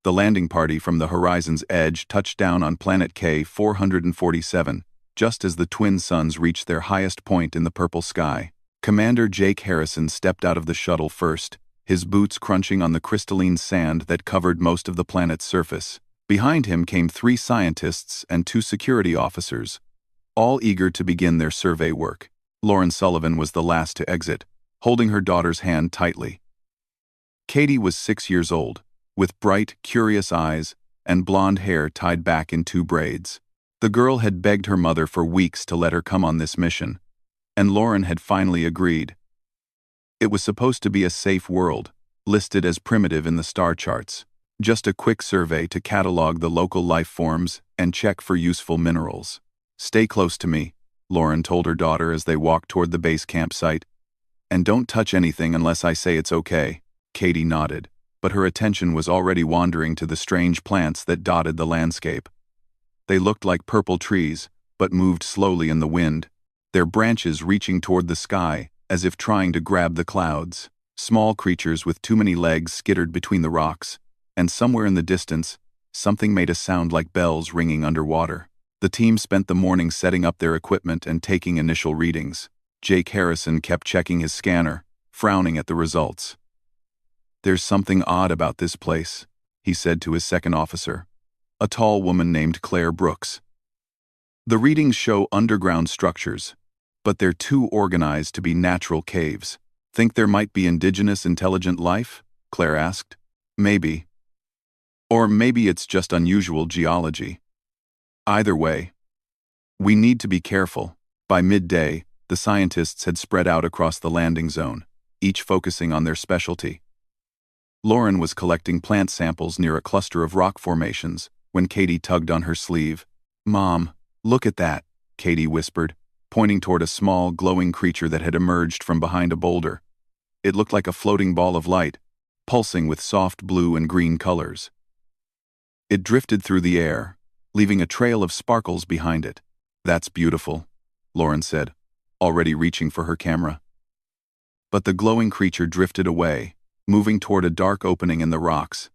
The landing party from the horizon's edge touched down on planet K-447, just as the twin suns reached their highest point in the purple sky. Commander Jake Harrison stepped out of the shuttle first, his boots crunching on the crystalline sand that covered most of the planet's surface. Behind him came 3 scientists and 2 security officers, all eager to begin their survey work. Lauren Sullivan was the last to exit, holding her daughter's hand tightly. Katie was 6 years old, with bright, curious eyes and blonde hair tied back in 2 braids. The girl had begged her mother for weeks to let her come on this mission, and Lauren had finally agreed. It was supposed to be a safe world, listed as primitive in the star charts. Just a quick survey to catalog the local life forms and check for useful minerals. "Stay close to me," Lauren told her daughter as they walked toward the base campsite. "And don't touch anything unless I say it's okay." Katie nodded, but her attention was already wandering to the strange plants that dotted the landscape. They looked like purple trees, but moved slowly in the wind, their branches reaching toward the sky as if trying to grab the clouds. Small creatures with too many legs skittered between the rocks, and somewhere in the distance, something made a sound like bells ringing underwater. The team spent the morning setting up their equipment and taking initial readings. Jake Harrison kept checking his scanner, frowning at the results. "There's something odd about this place," he said to his second officer, a tall woman named Claire Brooks. "The readings show underground structures, but they're too organized to be natural caves." "Think there might be indigenous intelligent life?" Claire asked. "Maybe. Or maybe it's just unusual geology. Either way, we need to be careful." By midday, the scientists had spread out across the landing zone, each focusing on their specialty. Lauren was collecting plant samples near a cluster of rock formations when Katie tugged on her sleeve. "Mom, look at that," Katie whispered, pointing toward a small, glowing creature that had emerged from behind a boulder. It looked like a floating ball of light, pulsing with soft blue and green colors. It drifted through the air, leaving a trail of sparkles behind it. "That's beautiful," Lauren said, already reaching for her camera. But the glowing creature drifted away, moving toward a dark opening in the rocks.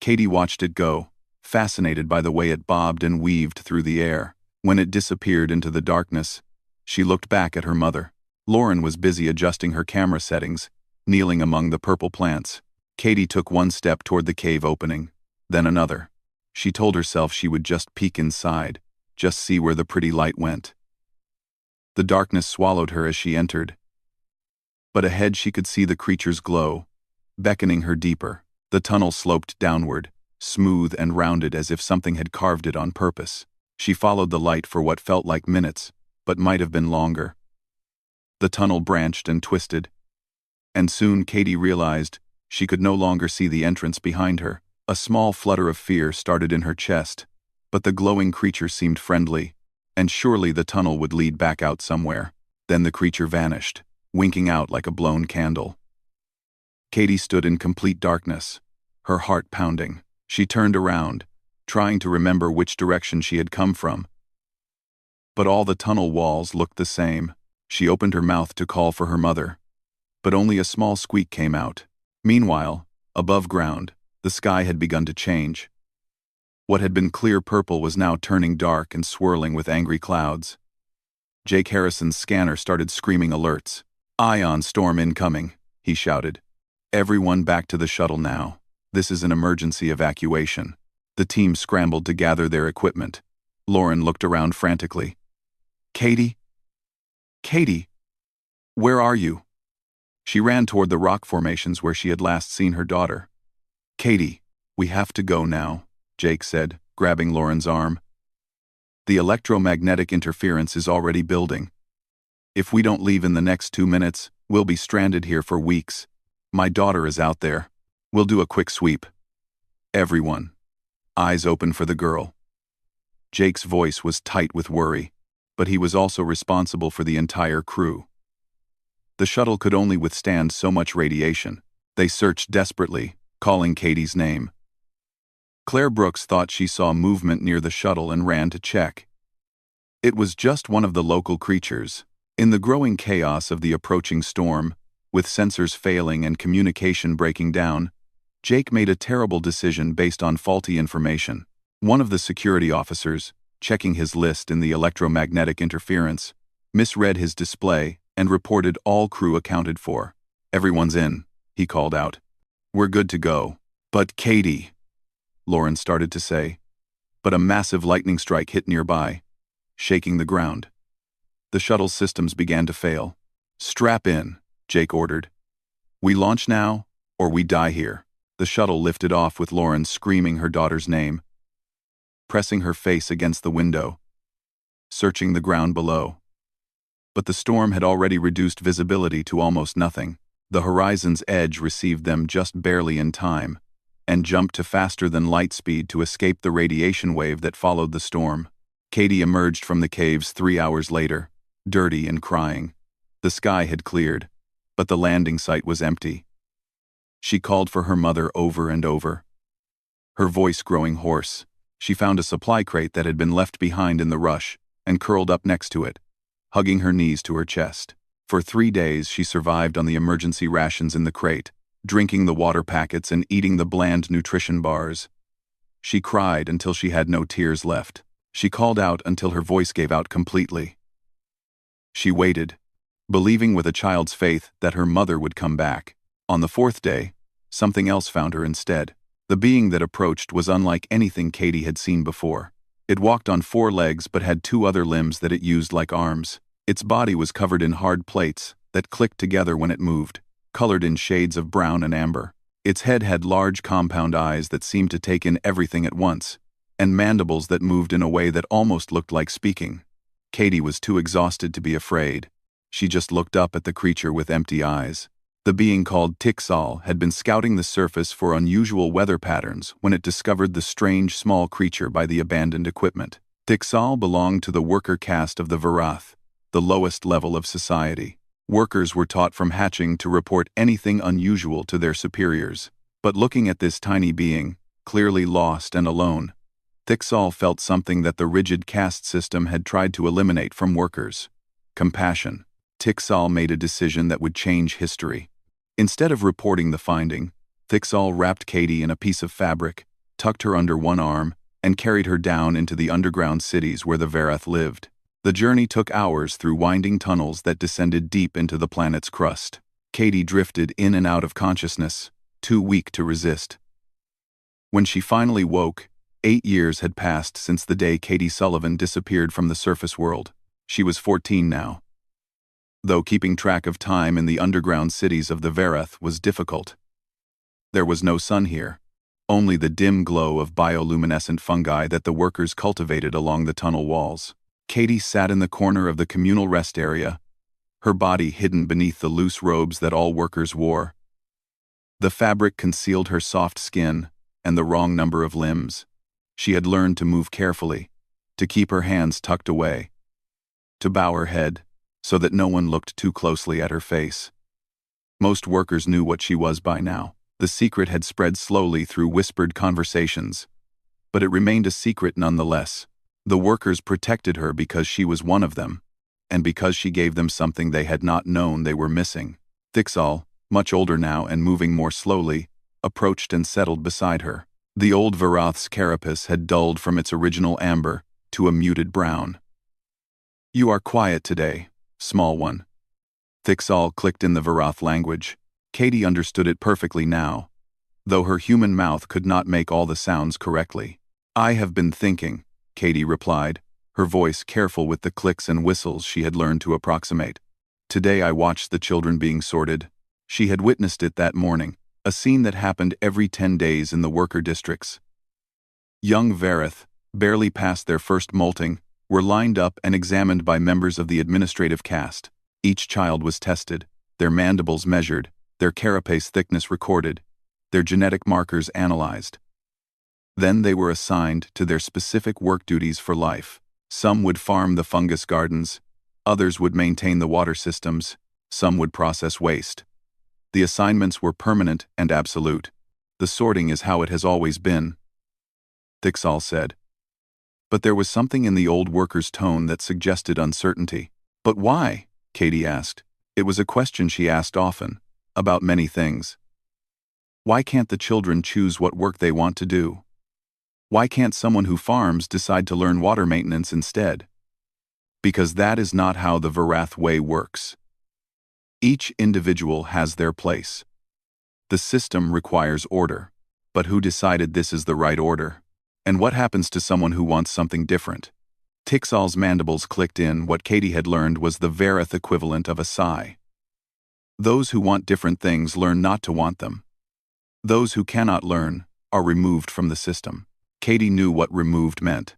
Katie watched it go, fascinated by the way it bobbed and weaved through the air. When it disappeared into the darkness, she looked back at her mother. Lauren was busy adjusting her camera settings, kneeling among the purple plants. Katie took one step toward the cave opening, then another. She told herself she would just peek inside, just see where the pretty light went. The darkness swallowed her as she entered. But ahead she could see the creature's glow, beckoning her deeper. The tunnel sloped downward, smooth and rounded as if something had carved it on purpose. She followed the light for what felt like minutes, but might have been longer. The tunnel branched and twisted, and soon Katie realized she could no longer see the entrance behind her. A small flutter of fear started in her chest, but the glowing creature seemed friendly, and surely the tunnel would lead back out somewhere. Then the creature vanished, winking out like a blown candle. Katie stood in complete darkness, her heart pounding. She turned around, trying to remember which direction she had come from. But all the tunnel walls looked the same. She opened her mouth to call for her mother, but only a small squeak came out. Meanwhile, above ground, the sky had begun to change. What had been clear purple was now turning dark and swirling with angry clouds. Jake Harrison's scanner started screaming alerts. "Ion storm incoming," he shouted. "Everyone back to the shuttle now. This is an emergency evacuation." The team scrambled to gather their equipment. Lauren looked around frantically. "Katie? Katie? Where are you?" She ran toward the rock formations where she had last seen her daughter. "Katie, we have to go now," Jake said, grabbing Lauren's arm. "The electromagnetic interference is already building. If we don't leave in the next 2 minutes, we'll be stranded here for weeks. My daughter is out there. We'll do a quick sweep." Everyone, eyes open for the girl. Jake's voice was tight with worry, but he was also responsible for the entire crew. The shuttle could only withstand so much radiation. They searched desperately, calling Katie's name. Claire Brooks thought she saw movement near the shuttle and ran to check. It was just one of the local creatures. In the growing chaos of the approaching storm, with sensors failing and communication breaking down, Jake made a terrible decision based on faulty information. One of the security officers, checking his list in the electromagnetic interference, misread his display and reported all crew accounted for. "Everyone's in," he called out. "We're good to go." "But Katie," Lauren started to say. But a massive lightning strike hit nearby, shaking the ground. The shuttle's systems began to fail. "Strap in," Jake ordered. "We launch now, or we die here." The shuttle lifted off with Lauren screaming her daughter's name, pressing her face against the window, searching the ground below. But the storm had already reduced visibility to almost nothing. The horizon's edge received them just barely in time, and jumped to faster than light speed to escape the radiation wave that followed the storm. Katie emerged from the caves 3 hours later, dirty and crying. The sky had cleared, but the landing site was empty. She called for her mother over and over, her voice growing hoarse. She found a supply crate that had been left behind in the rush and curled up next to it, hugging her knees to her chest. For 3 days she survived on the emergency rations in the crate, drinking the water packets and eating the bland nutrition bars. She cried until she had no tears left. She called out until her voice gave out completely. She waited, believing with a child's faith that her mother would come back. On the 4th day, something else found her instead. The being that approached was unlike anything Katie had seen before. It walked on 4 legs but had 2 other limbs that it used like arms. Its body was covered in hard plates that clicked together when it moved, colored in shades of brown and amber. Its head had large compound eyes that seemed to take in everything at once, and mandibles that moved in a way that almost looked like speaking. Katie was too exhausted to be afraid. She just looked up at the creature with empty eyes. The being called Tixal had been scouting the surface for unusual weather patterns when it discovered the strange small creature by the abandoned equipment. Tixal belonged to the worker caste of the Varath, the lowest level of society. Workers were taught from hatching to report anything unusual to their superiors. But looking at this tiny being, clearly lost and alone, Tixal felt something that the rigid caste system had tried to eliminate from workers: compassion. Tixal made a decision that would change history. Instead of reporting the finding, Tixal wrapped Katie in a piece of fabric, tucked her under one arm, and carried her down into the underground cities where the Varath lived. The journey took hours through winding tunnels that descended deep into the planet's crust. Katie drifted in and out of consciousness, too weak to resist. When she finally woke, 8 years had passed since the day Katie Sullivan disappeared from the surface world. She was 14 now. Though keeping track of time in the underground cities of the Varath was difficult. There was no sun here, only the dim glow of bioluminescent fungi that the workers cultivated along the tunnel walls. Katie sat in the corner of the communal rest area, her body hidden beneath the loose robes that all workers wore. The fabric concealed her soft skin and the wrong number of limbs. She had learned to move carefully, to keep her hands tucked away, to bow her head so that no one looked too closely at her face. Most workers knew what she was by now. The secret had spread slowly through whispered conversations, but it remained a secret nonetheless. The workers protected her because she was one of them, and because she gave them something they had not known they were missing. Tixal, much older now and moving more slowly, approached and settled beside her. The old Varath's carapace had dulled from its original amber to a muted brown. "You are quiet today, small one." Tixal clicked in the Varath language. Katie understood it perfectly now, though her human mouth could not make all the sounds correctly. "I have been thinking," Katie replied, her voice careful with the clicks and whistles she had learned to approximate. "Today I watched the children being sorted." She had witnessed it that morning, a scene that happened every 10 days in the worker districts. Young Varath, barely past their first molting, were lined up and examined by members of the administrative caste. Each child was tested, their mandibles measured, their carapace thickness recorded, their genetic markers analyzed. Then they were assigned to their specific work duties for life. Some would farm the fungus gardens, others would maintain the water systems, some would process waste. The assignments were permanent and absolute. "The sorting is how it has always been," Tixal said. But there was something in the old worker's tone that suggested uncertainty. "But why?" Katie asked. It was a question she asked often, about many things. Why can't the children choose what work they want to do? Why can't someone who farms decide to learn water maintenance instead? Because that is not how the Varath way works. Each individual has their place. The system requires order. But who decided this is the right order? And what happens to someone who wants something different? Tixal's mandibles clicked in. What Katie had learned was the Varath equivalent of a sigh. Those who want different things learn not to want them. Those who cannot learn are removed from the system. Katie knew what removed meant.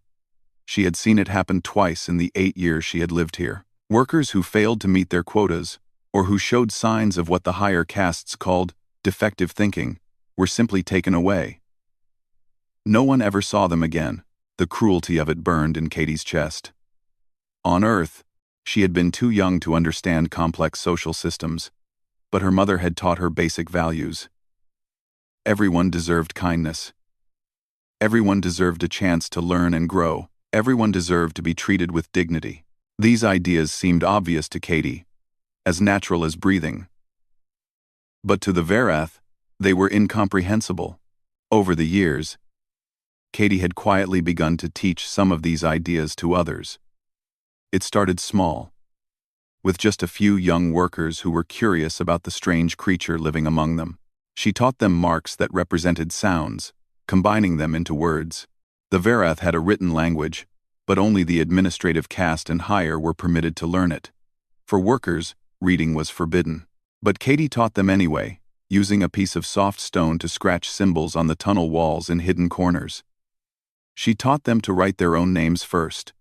She had seen it happen twice in the 8 years she had lived here. Workers who failed to meet their quotas, or who showed signs of what the higher castes called defective thinking, were simply taken away. No one ever saw them again. The cruelty of it burned in Katie's chest. On Earth, she had been too young to understand complex social systems, but her mother had taught her basic values. Everyone deserved kindness. Everyone deserved a chance to learn and grow. Everyone deserved to be treated with dignity. These ideas seemed obvious to Katie, as natural as breathing. But to the Varath, they were incomprehensible. Over the years, Katie had quietly begun to teach some of these ideas to others. It started small, with just a few young workers who were curious about the strange creature living among them. She taught them marks that represented sounds, combining them into words. The Varath had a written language, but only the administrative caste and higher were permitted to learn it. For workers, reading was forbidden. But Katie taught them anyway, using a piece of soft stone to scratch symbols on the tunnel walls in hidden corners. She taught them to write their own names first,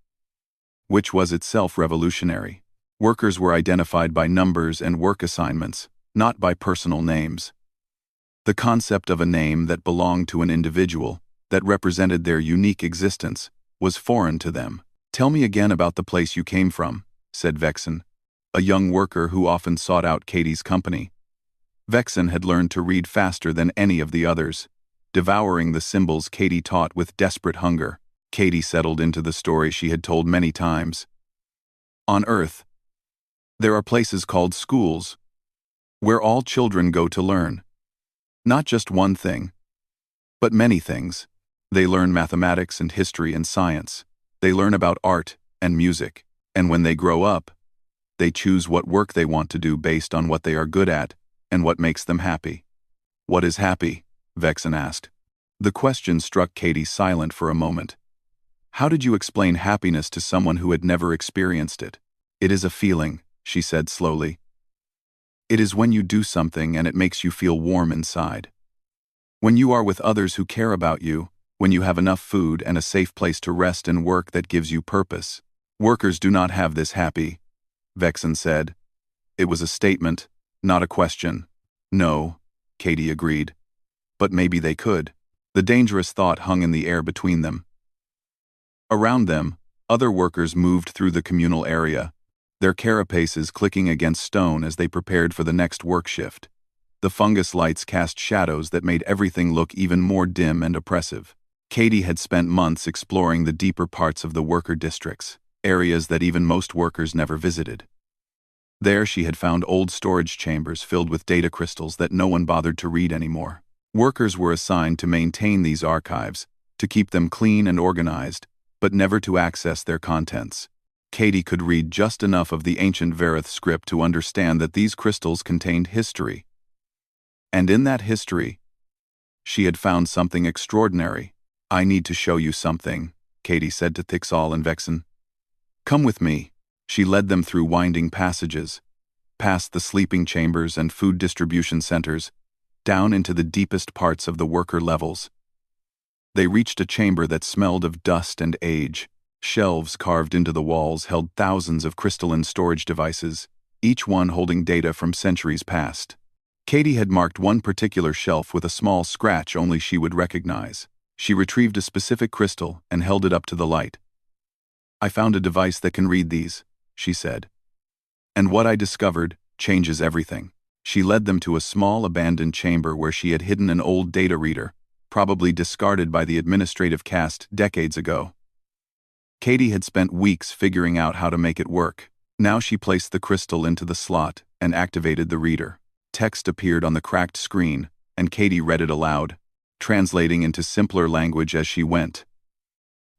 which was itself revolutionary. Workers were identified by numbers and work assignments, not by personal names. The concept of a name that belonged to an individual, that represented their unique existence, was foreign to them. "Tell me again about the place you came from," said Vexen, a young worker who often sought out Katie's company. Vexen had learned to read faster than any of the others, devouring the symbols Katie taught with desperate hunger. Katie settled into the story she had told many times. On Earth, there are places called schools, where all children go to learn. Not just one thing, but many things. They learn mathematics and history and science. They learn about art and music. And when they grow up, they choose what work they want to do based on what they are good at and what makes them happy. "What is happy?" Vexen asked. The question struck Katie silent for a moment. How did you explain happiness to someone who had never experienced it? "It is a feeling," she said slowly. "It is when you do something and it makes you feel warm inside. When you are with others who care about you, when you have enough food and a safe place to rest and work that gives you purpose." "Workers do not have this happy," Vexen said. It was a statement, not a question. "No," Katie agreed. "But maybe they could." The dangerous thought hung in the air between them. Around them, other workers moved through the communal area, their carapaces clicking against stone as they prepared for the next work shift. The fungus lights cast shadows that made everything look even more dim and oppressive. Katie had spent months exploring the deeper parts of the worker districts, areas that even most workers never visited. There she had found old storage chambers filled with data crystals that no one bothered to read anymore. Workers were assigned to maintain these archives, to keep them clean and organized, but never to access their contents. Katie could read just enough of the ancient Varath script to understand that these crystals contained history. And in that history, she had found something extraordinary. "I need to show you something," Katie said to Tixal and Vexen. "Come with me." She led them through winding passages, past the sleeping chambers and food distribution centers, down into the deepest parts of the worker levels. They reached a chamber that smelled of dust and age. Shelves carved into the walls held thousands of crystalline storage devices, each one holding data from centuries past. Katie had marked one particular shelf with a small scratch only she would recognize. She retrieved a specific crystal and held it up to the light. "I found a device that can read these," she said. "And what I discovered changes everything." She led them to a small abandoned chamber where she had hidden an old data reader, probably discarded by the administrative caste decades ago. Katie had spent weeks figuring out how to make it work. Now she placed the crystal into the slot and activated the reader. Text appeared on the cracked screen, and Katie read it aloud, translating into simpler language as she went.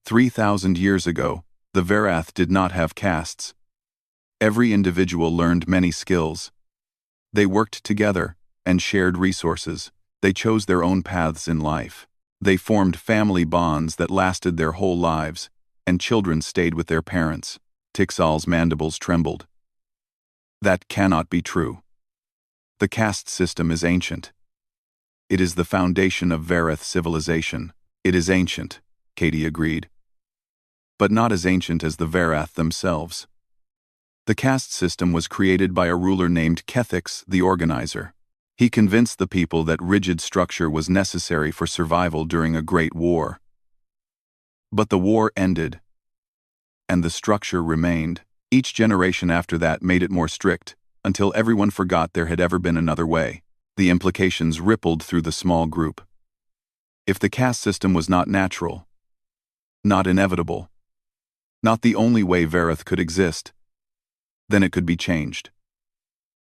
3,000 years ago, the Verath did not have castes. Every individual learned many skills. They worked together and shared resources. They chose their own paths in life. They formed family bonds that lasted their whole lives, and children stayed with their parents. Tixal's mandibles trembled. That cannot be true. The caste system is ancient. It is the foundation of Verath civilization. It is ancient, Katie agreed. But not as ancient as the Verath themselves. The caste system was created by a ruler named Kethix, the organizer. He convinced the people that rigid structure was necessary for survival during a great war. But the war ended, and the structure remained. Each generation after that made it more strict, until everyone forgot there had ever been another way. The implications rippled through the small group. If the caste system was not natural, not inevitable, not the only way Verath could exist, then it could be changed.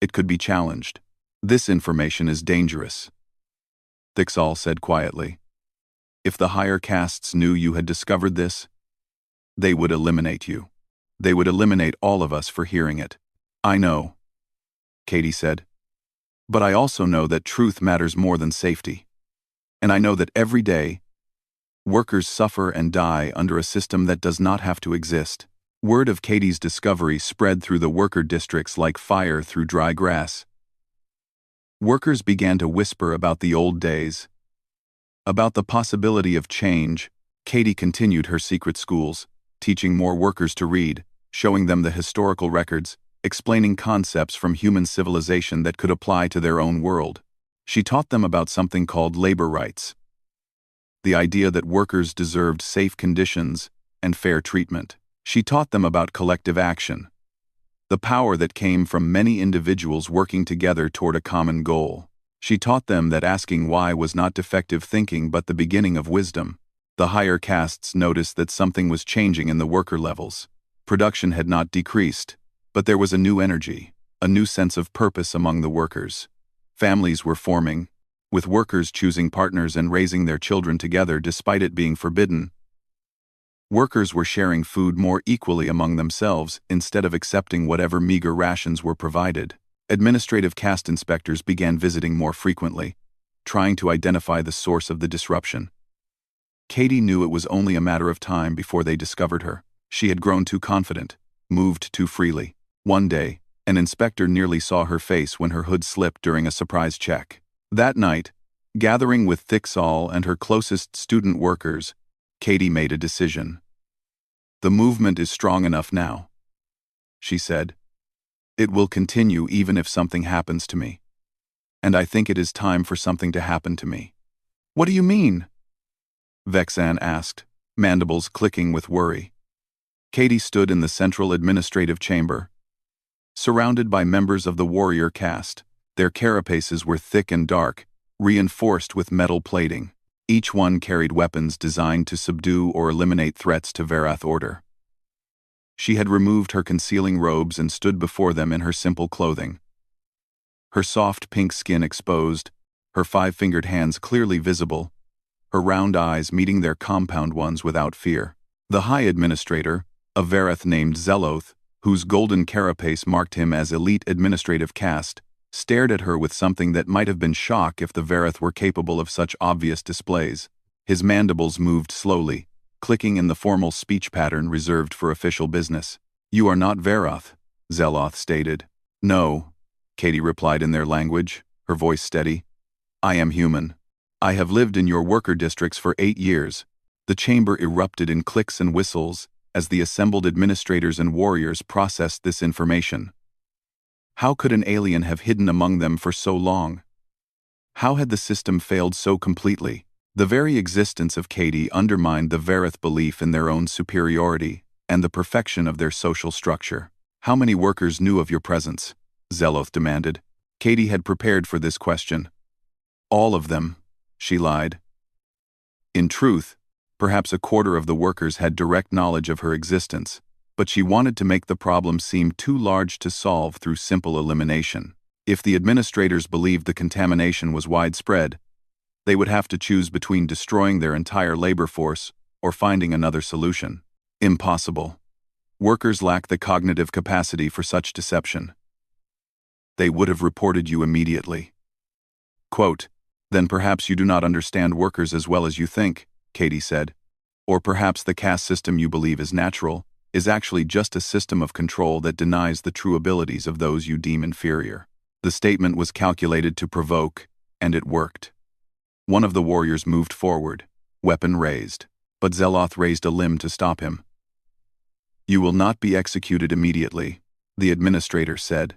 It could be challenged. This information is dangerous, Tixal said quietly. If the higher castes knew you had discovered this, they would eliminate you. They would eliminate all of us for hearing it. I know, Katie said. But I also know that truth matters more than safety. And I know that every day, workers suffer and die under a system that does not have to exist. Word of Katie's discovery spread through the worker districts like fire through dry grass. Workers began to whisper about the old days, about the possibility of change. Katie continued her secret schools, teaching more workers to read, showing them the historical records, explaining concepts from human civilization that could apply to their own world. She taught them about something called labor rights, the idea that workers deserved safe conditions and fair treatment. She taught them about collective action, the power that came from many individuals working together toward a common goal. She taught them that asking why was not defective thinking but the beginning of wisdom. The higher castes noticed that something was changing in the worker levels. Production had not decreased, but there was a new energy, a new sense of purpose among the workers. Families were forming, with workers choosing partners and raising their children together despite it being forbidden. Workers were sharing food more equally among themselves instead of accepting whatever meager rations were provided. Administrative caste inspectors began visiting more frequently, trying to identify the source of the disruption. Katie knew it was only a matter of time before they discovered her. She had grown too confident, moved too freely. One day, an inspector nearly saw her face when her hood slipped during a surprise check. That night, gathering with Tixal and her closest student workers, Katie made a decision. The movement is strong enough now, she said. It will continue even if something happens to me. And I think it is time for something to happen to me. What do you mean? Vexan asked, mandibles clicking with worry. Katie stood in the central administrative chamber, surrounded by members of the warrior caste. Their carapaces were thick and dark, reinforced with metal plating. Each one carried weapons designed to subdue or eliminate threats to Verath order. She had removed her concealing robes and stood before them in her simple clothing. Her soft pink skin exposed, her five-fingered hands clearly visible, her round eyes meeting their compound ones without fear. The High Administrator, a Verath named Zeloth, whose golden carapace marked him as elite administrative caste, stared at her with something that might have been shock if the Verath were capable of such obvious displays. His mandibles moved slowly, clicking in the formal speech pattern reserved for official business. You are not Verath, Zeloth stated. No, Katie replied in their language, her voice steady. I am human. I have lived in your worker districts for 8 years. The chamber erupted in clicks and whistles as the assembled administrators and warriors processed this information. How could an alien have hidden among them for so long? How had the system failed so completely? The very existence of Katie undermined the Verath belief in their own superiority and the perfection of their social structure. How many workers knew of your presence? Zeloth demanded. Katie had prepared for this question. All of them, she lied. In truth, perhaps a quarter of the workers had direct knowledge of her existence, but she wanted to make the problem seem too large to solve through simple elimination. If the administrators believed the contamination was widespread, they would have to choose between destroying their entire labor force or finding another solution. Impossible. Workers lack the cognitive capacity for such deception. They would have reported you immediately. Quote, "Then perhaps you do not understand workers as well as you think," Katie said. "Or perhaps the caste system you believe is natural is actually just a system of control that denies the true abilities of those you deem inferior." The statement was calculated to provoke, and it worked. One of the warriors moved forward, weapon raised, but Zeloth raised a limb to stop him. "You will not be executed immediately," the administrator said.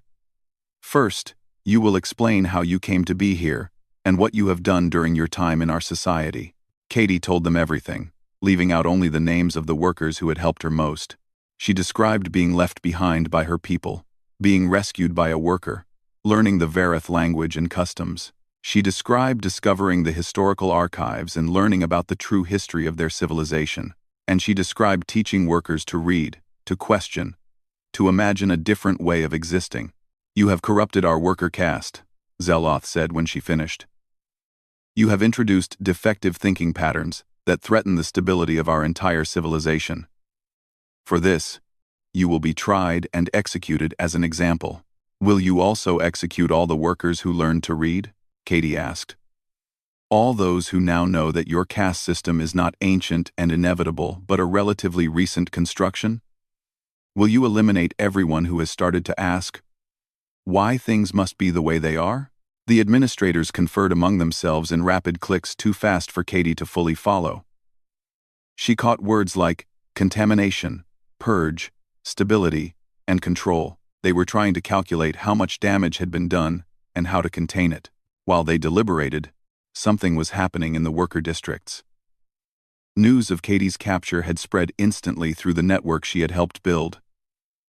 "First, you will explain how you came to be here and what you have done during your time in our society." Katie told them everything, leaving out only the names of the workers who had helped her most. She described being left behind by her people, being rescued by a worker, learning the Vareth language and customs. She described discovering the historical archives and learning about the true history of their civilization. And she described teaching workers to read, to question, to imagine a different way of existing. "You have corrupted our worker caste," Zeloth said when she finished. "You have introduced defective thinking patterns that threaten the stability of our entire civilization. For this, you will be tried and executed as an example." "Will you also execute all the workers who learned to read?" Katie asked. "All those who now know that your caste system is not ancient and inevitable but a relatively recent construction? Will you eliminate everyone who has started to ask why things must be the way they are?" The administrators conferred among themselves in rapid clicks too fast for Katie to fully follow. She caught words like contamination, purge, stability, and control. They were trying to calculate how much damage had been done and how to contain it. While they deliberated, something was happening in the worker districts. News of Katie's capture had spread instantly through the network she had helped build.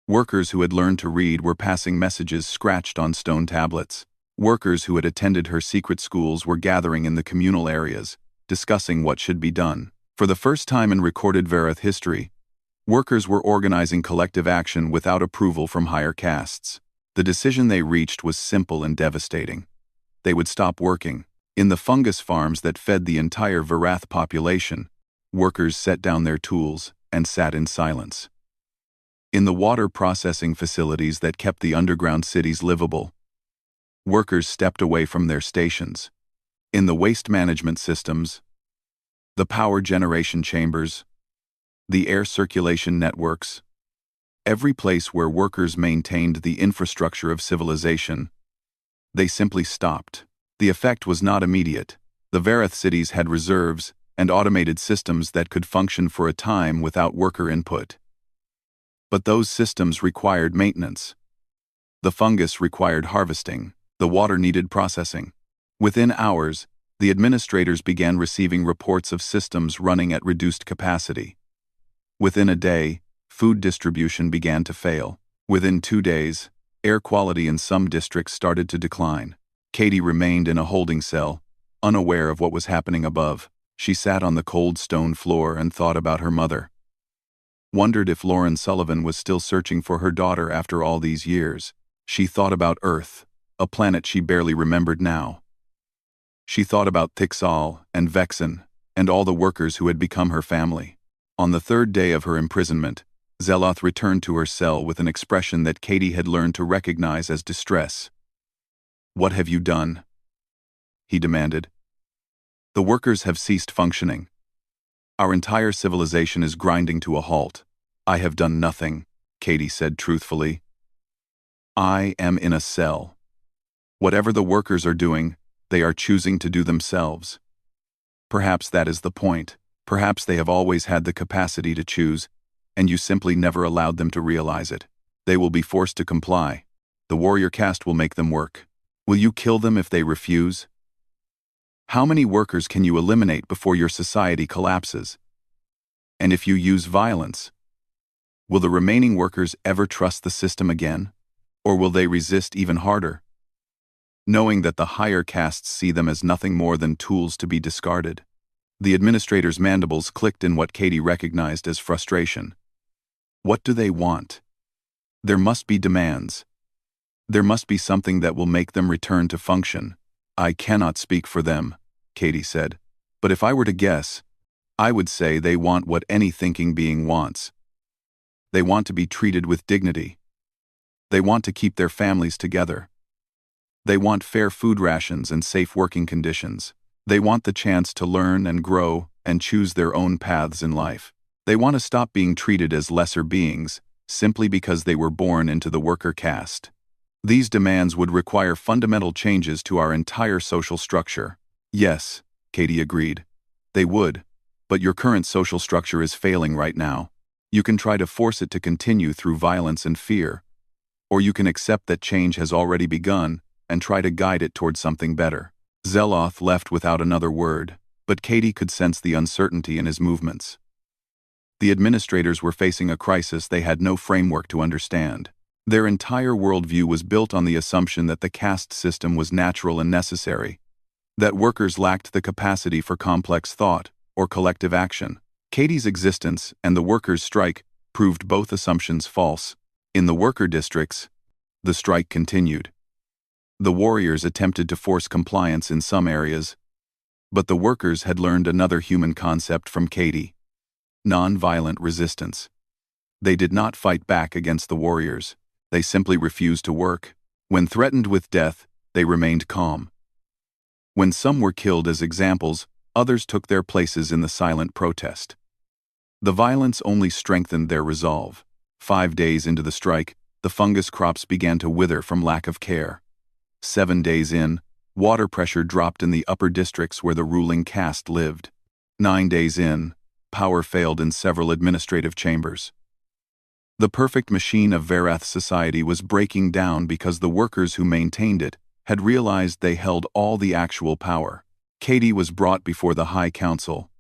Workers who had learned to read were passing messages scratched on stone tablets. Workers who had attended her secret schools were gathering in the communal areas, discussing what should be done. For the first time in recorded Vareth history, workers were organizing collective action without approval from higher castes. The decision they reached was simple and devastating. They would stop working. In the fungus farms that fed the entire Varath population, workers set down their tools and sat in silence. In the water processing facilities that kept the underground cities livable, workers stepped away from their stations. In the waste management systems, the power generation chambers, the air circulation networks, every place where workers maintained the infrastructure of civilization, they simply stopped. The effect was not immediate. The Vareth cities had reserves and automated systems that could function for a time without worker input. But those systems required maintenance. The fungus required harvesting. The water needed processing. Within hours, the administrators began receiving reports of systems running at reduced capacity. Within a day, food distribution began to fail. Within 2 days, air quality in some districts started to decline. Katie remained in a holding cell, unaware of what was happening above. She sat on the cold stone floor and thought about her mother. Wondered if Lauren Sullivan was still searching for her daughter after all these years. She thought about Earth, a planet she barely remembered now. She thought about Thixal and Vexen and all the workers who had become her family. On the 3rd day of her imprisonment, Zeloth returned to her cell with an expression that Katie had learned to recognize as distress. "What have you done?" he demanded. "The workers have ceased functioning. Our entire civilization is grinding to a halt." "I have done nothing," Katie said truthfully. "I am in a cell. Whatever the workers are doing, they are choosing to do themselves. Perhaps that is the point. Perhaps they have always had the capacity to choose, and you simply never allowed them to realize it. They will be forced to comply. The warrior caste will make them work. Will you kill them if they refuse? How many workers can you eliminate before your society collapses? And if you use violence, will the remaining workers ever trust the system again? Or will they resist even harder, knowing that the higher castes see them as nothing more than tools to be discarded?" The administrator's mandibles clicked in what Katie recognized as frustration. What do they want? There must be demands. There must be something that will make them return to function. I cannot speak for them, Katie said. But if I were to guess, I would say they want what any thinking being wants. They want to be treated with dignity. They want to keep their families together. They want fair food rations and safe working conditions. They want the chance to learn and grow and choose their own paths in life. They want to stop being treated as lesser beings simply because they were born into the worker caste. These demands would require fundamental changes to our entire social structure. Yes, Katie agreed. They would. But your current social structure is failing right now. You can try to force it to continue through violence and fear. Or you can accept that change has already begun and try to guide it toward something better. Zeloth left without another word, but Katie could sense the uncertainty in his movements. The administrators were facing a crisis they had no framework to understand. Their entire worldview was built on the assumption that the caste system was natural and necessary, that workers lacked the capacity for complex thought or collective action. Katie's existence and the workers' strike proved both assumptions false. In the worker districts, the strike continued. The warriors attempted to force compliance in some areas, but the workers had learned another human concept from Katie: non-violent resistance. They did not fight back against the warriors. They simply refused to work. When threatened with death, they remained calm. When some were killed as examples, others took their places in the silent protest. The violence only strengthened their resolve. 5 days into the strike, the fungus crops began to wither from lack of care. 7 days in, water pressure dropped in the upper districts where the ruling caste lived. 9 days in, power failed in several administrative chambers. The perfect machine of Verath society was breaking down because the workers who maintained it had realized they held all the actual power. Katie was brought before the High Council,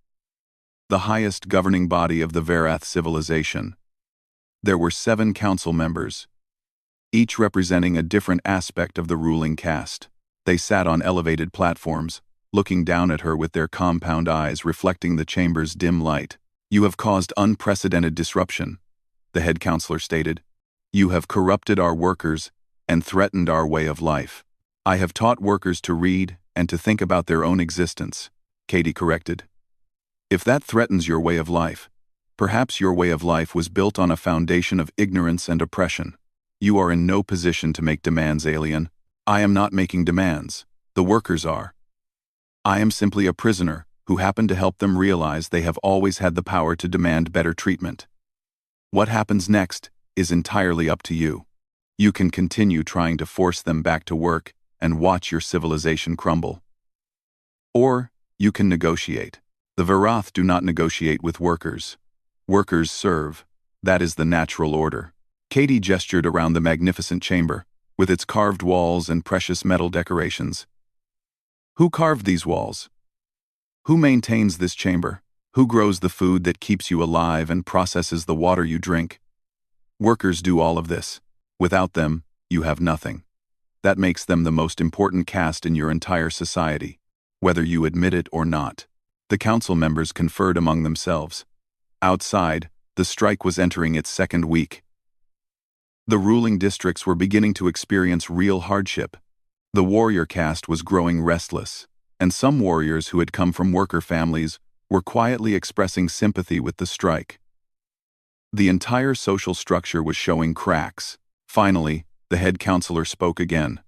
the highest governing body of the Verath civilization. There were 7 council members, each representing a different aspect of the ruling caste. They sat on elevated platforms, looking down at her with their compound eyes reflecting the chamber's dim light. "You have caused unprecedented disruption," the head counselor stated. "You have corrupted our workers and threatened our way of life." "I have taught workers to read and to think about their own existence," Katie corrected. "If that threatens your way of life, perhaps your way of life was built on a foundation of ignorance and oppression. You are in no position to make demands, alien." "I am not making demands. The workers are. I am simply a prisoner who happened to help them realize they have always had the power to demand better treatment. What happens next is entirely up to you. You can continue trying to force them back to work and watch your civilization crumble. Or you can negotiate. The Verath do not negotiate with workers. Workers serve. That is the natural order." Katie gestured around the magnificent chamber, with its carved walls and precious metal decorations. "Who carved these walls? Who maintains this chamber? Who grows the food that keeps you alive and processes the water you drink? Workers do all of this. Without them, you have nothing. That makes them the most important caste in your entire society, whether you admit it or not." The council members conferred among themselves. Outside, the strike was entering its 2nd week. The ruling districts were beginning to experience real hardship. The warrior caste was growing restless, and some warriors who had come from worker families were quietly expressing sympathy with the strike. The entire social structure was showing cracks. Finally, the head counselor spoke again.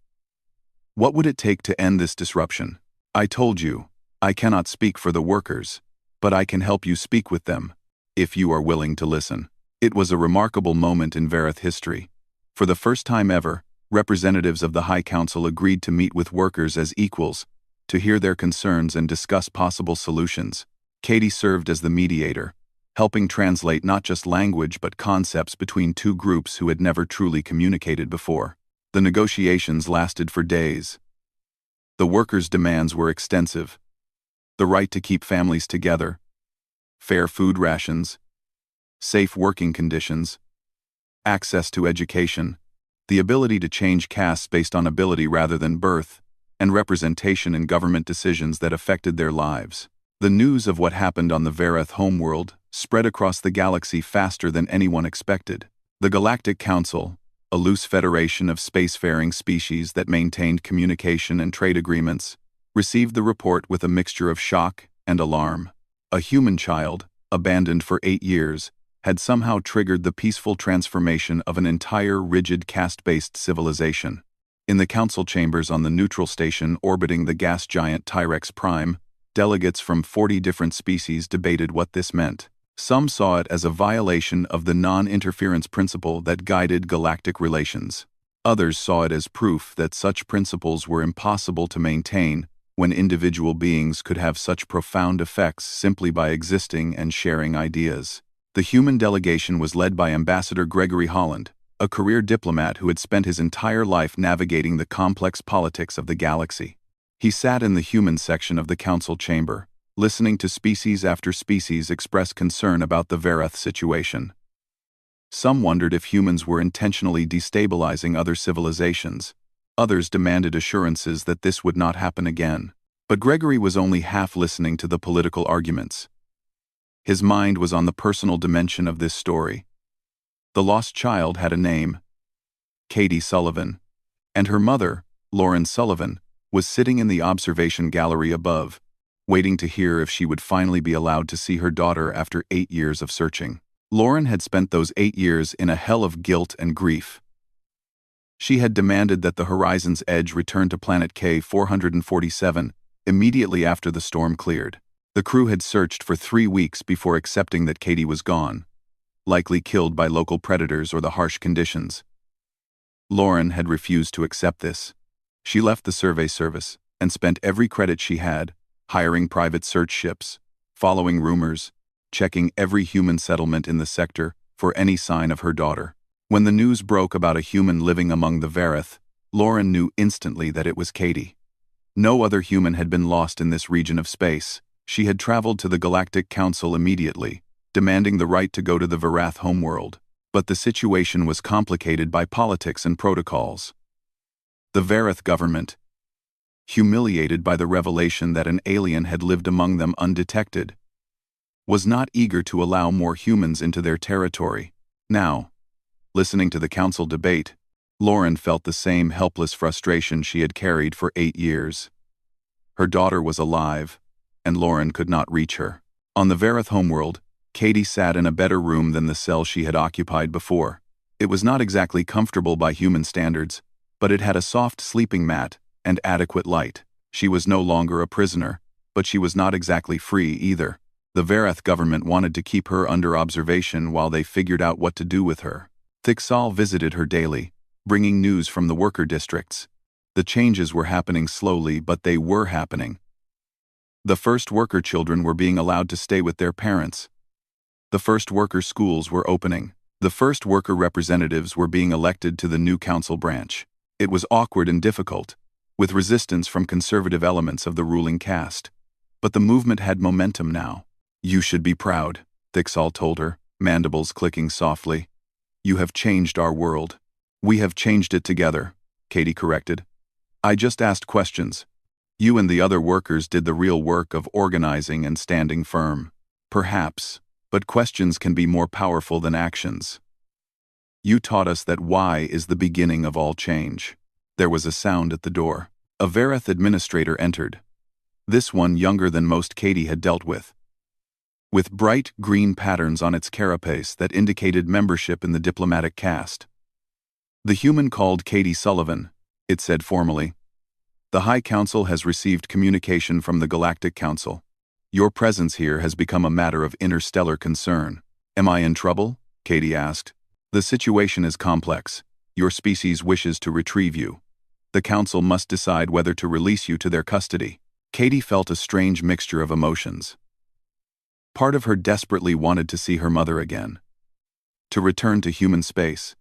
"What would it take to end this disruption? I told you, I cannot speak for the workers, but I can help you speak with them, if you are willing to listen." It was a remarkable moment in Verath history. For the first time ever, representatives of the High Council agreed to meet with workers as equals, to hear their concerns and discuss possible solutions. Katie served as the mediator, helping translate not just language but concepts between two groups who had never truly communicated before. The negotiations lasted for days. The workers' demands were extensive: the right to keep families together, fair food rations, safe working conditions, access to education, the ability to change castes based on ability rather than birth, and representation in government decisions that affected their lives. The news of what happened on the Verath homeworld spread across the galaxy faster than anyone expected. The Galactic Council, a loose federation of spacefaring species that maintained communication and trade agreements, received the report with a mixture of shock and alarm. A human child, abandoned for 8 years, had somehow triggered the peaceful transformation of an entire rigid caste-based civilization. In the council chambers on the neutral station orbiting the gas giant Tyrex Prime, delegates from 40 different species debated what this meant. Some saw it as a violation of the non-interference principle that guided galactic relations. Others saw it as proof that such principles were impossible to maintain when individual beings could have such profound effects simply by existing and sharing ideas. The human delegation was led by Ambassador Gregory Holland, a career diplomat who had spent his entire life navigating the complex politics of the galaxy. He sat in the human section of the council chamber, listening to species after species express concern about the Vareth situation. Some wondered if humans were intentionally destabilizing other civilizations. Others demanded assurances that this would not happen again. But Gregory was only half listening to the political arguments. His mind was on the personal dimension of this story. The lost child had a name, Katie Sullivan, and her mother, Lauren Sullivan, was sitting in the observation gallery above, waiting to hear if she would finally be allowed to see her daughter after 8 years of searching. Lauren had spent those 8 years in a hell of guilt and grief. She had demanded that the Horizon's Edge return to Planet K-447 immediately after the storm cleared. The crew had searched for 3 weeks before accepting that Katie was gone, likely killed by local predators or the harsh conditions. Lauren had refused to accept this. She left the survey service and spent every credit she had, hiring private search ships, following rumors, checking every human settlement in the sector for any sign of her daughter. When the news broke about a human living among the Vareth, Lauren knew instantly that it was Katie. No other human had been lost in this region of space. She had traveled to the Galactic Council immediately, demanding the right to go to the Varath homeworld. But the situation was complicated by politics and protocols. The Vareth government, humiliated by the revelation that an alien had lived among them undetected, was not eager to allow more humans into their territory. Now, listening to the council debate, Lauren felt the same helpless frustration she had carried for 8 years. Her daughter was alive, and Lauren could not reach her. On the Vareth homeworld, Katie sat in a better room than the cell she had occupied before. It was not exactly comfortable by human standards, but it had a soft sleeping mat and adequate light. She was no longer a prisoner, but she was not exactly free either. The Vareth government wanted to keep her under observation while they figured out what to do with her. Thixal visited her daily, bringing news from the worker districts. The changes were happening slowly, but they were happening. The first worker children were being allowed to stay with their parents. The first worker schools were opening. The first worker representatives were being elected to the new council branch. It was awkward and difficult, with resistance from conservative elements of the ruling caste. But the movement had momentum now. "You should be proud," Thixal told her, mandibles clicking softly. "You have changed our world." "We have changed it together," Katie corrected. "I just asked questions. You and the other workers did the real work of organizing and standing firm." "Perhaps, but questions can be more powerful than actions. You taught us that why is the beginning of all change." There was a sound at the door. A Vareth administrator entered. This one younger than most Katie had dealt with bright green patterns on its carapace that indicated membership in the diplomatic caste. "The human called Katie Sullivan," it said formally. "The High Council has received communication from the Galactic Council. Your presence here has become a matter of interstellar concern." "Am I in trouble?" Katie asked. "The situation is complex. Your species wishes to retrieve you. The Council must decide whether to release you to their custody." Katie felt a strange mixture of emotions. Part of her desperately wanted to see her mother again, to return to human space,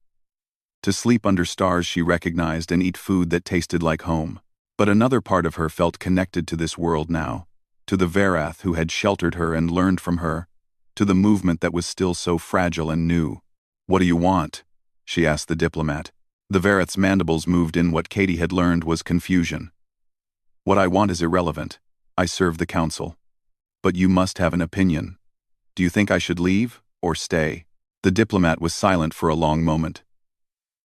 to sleep under stars she recognized and eat food that tasted like home. But another part of her felt connected to this world now, to the Varath who had sheltered her and learned from her, to the movement that was still so fragile and new. "What do you want?" she asked the diplomat. The Varath's mandibles moved in what Katie had learned was confusion. "What I want is irrelevant. I serve the Council. But you must have an opinion. Do you think I should leave or stay?" The diplomat was silent for a long moment.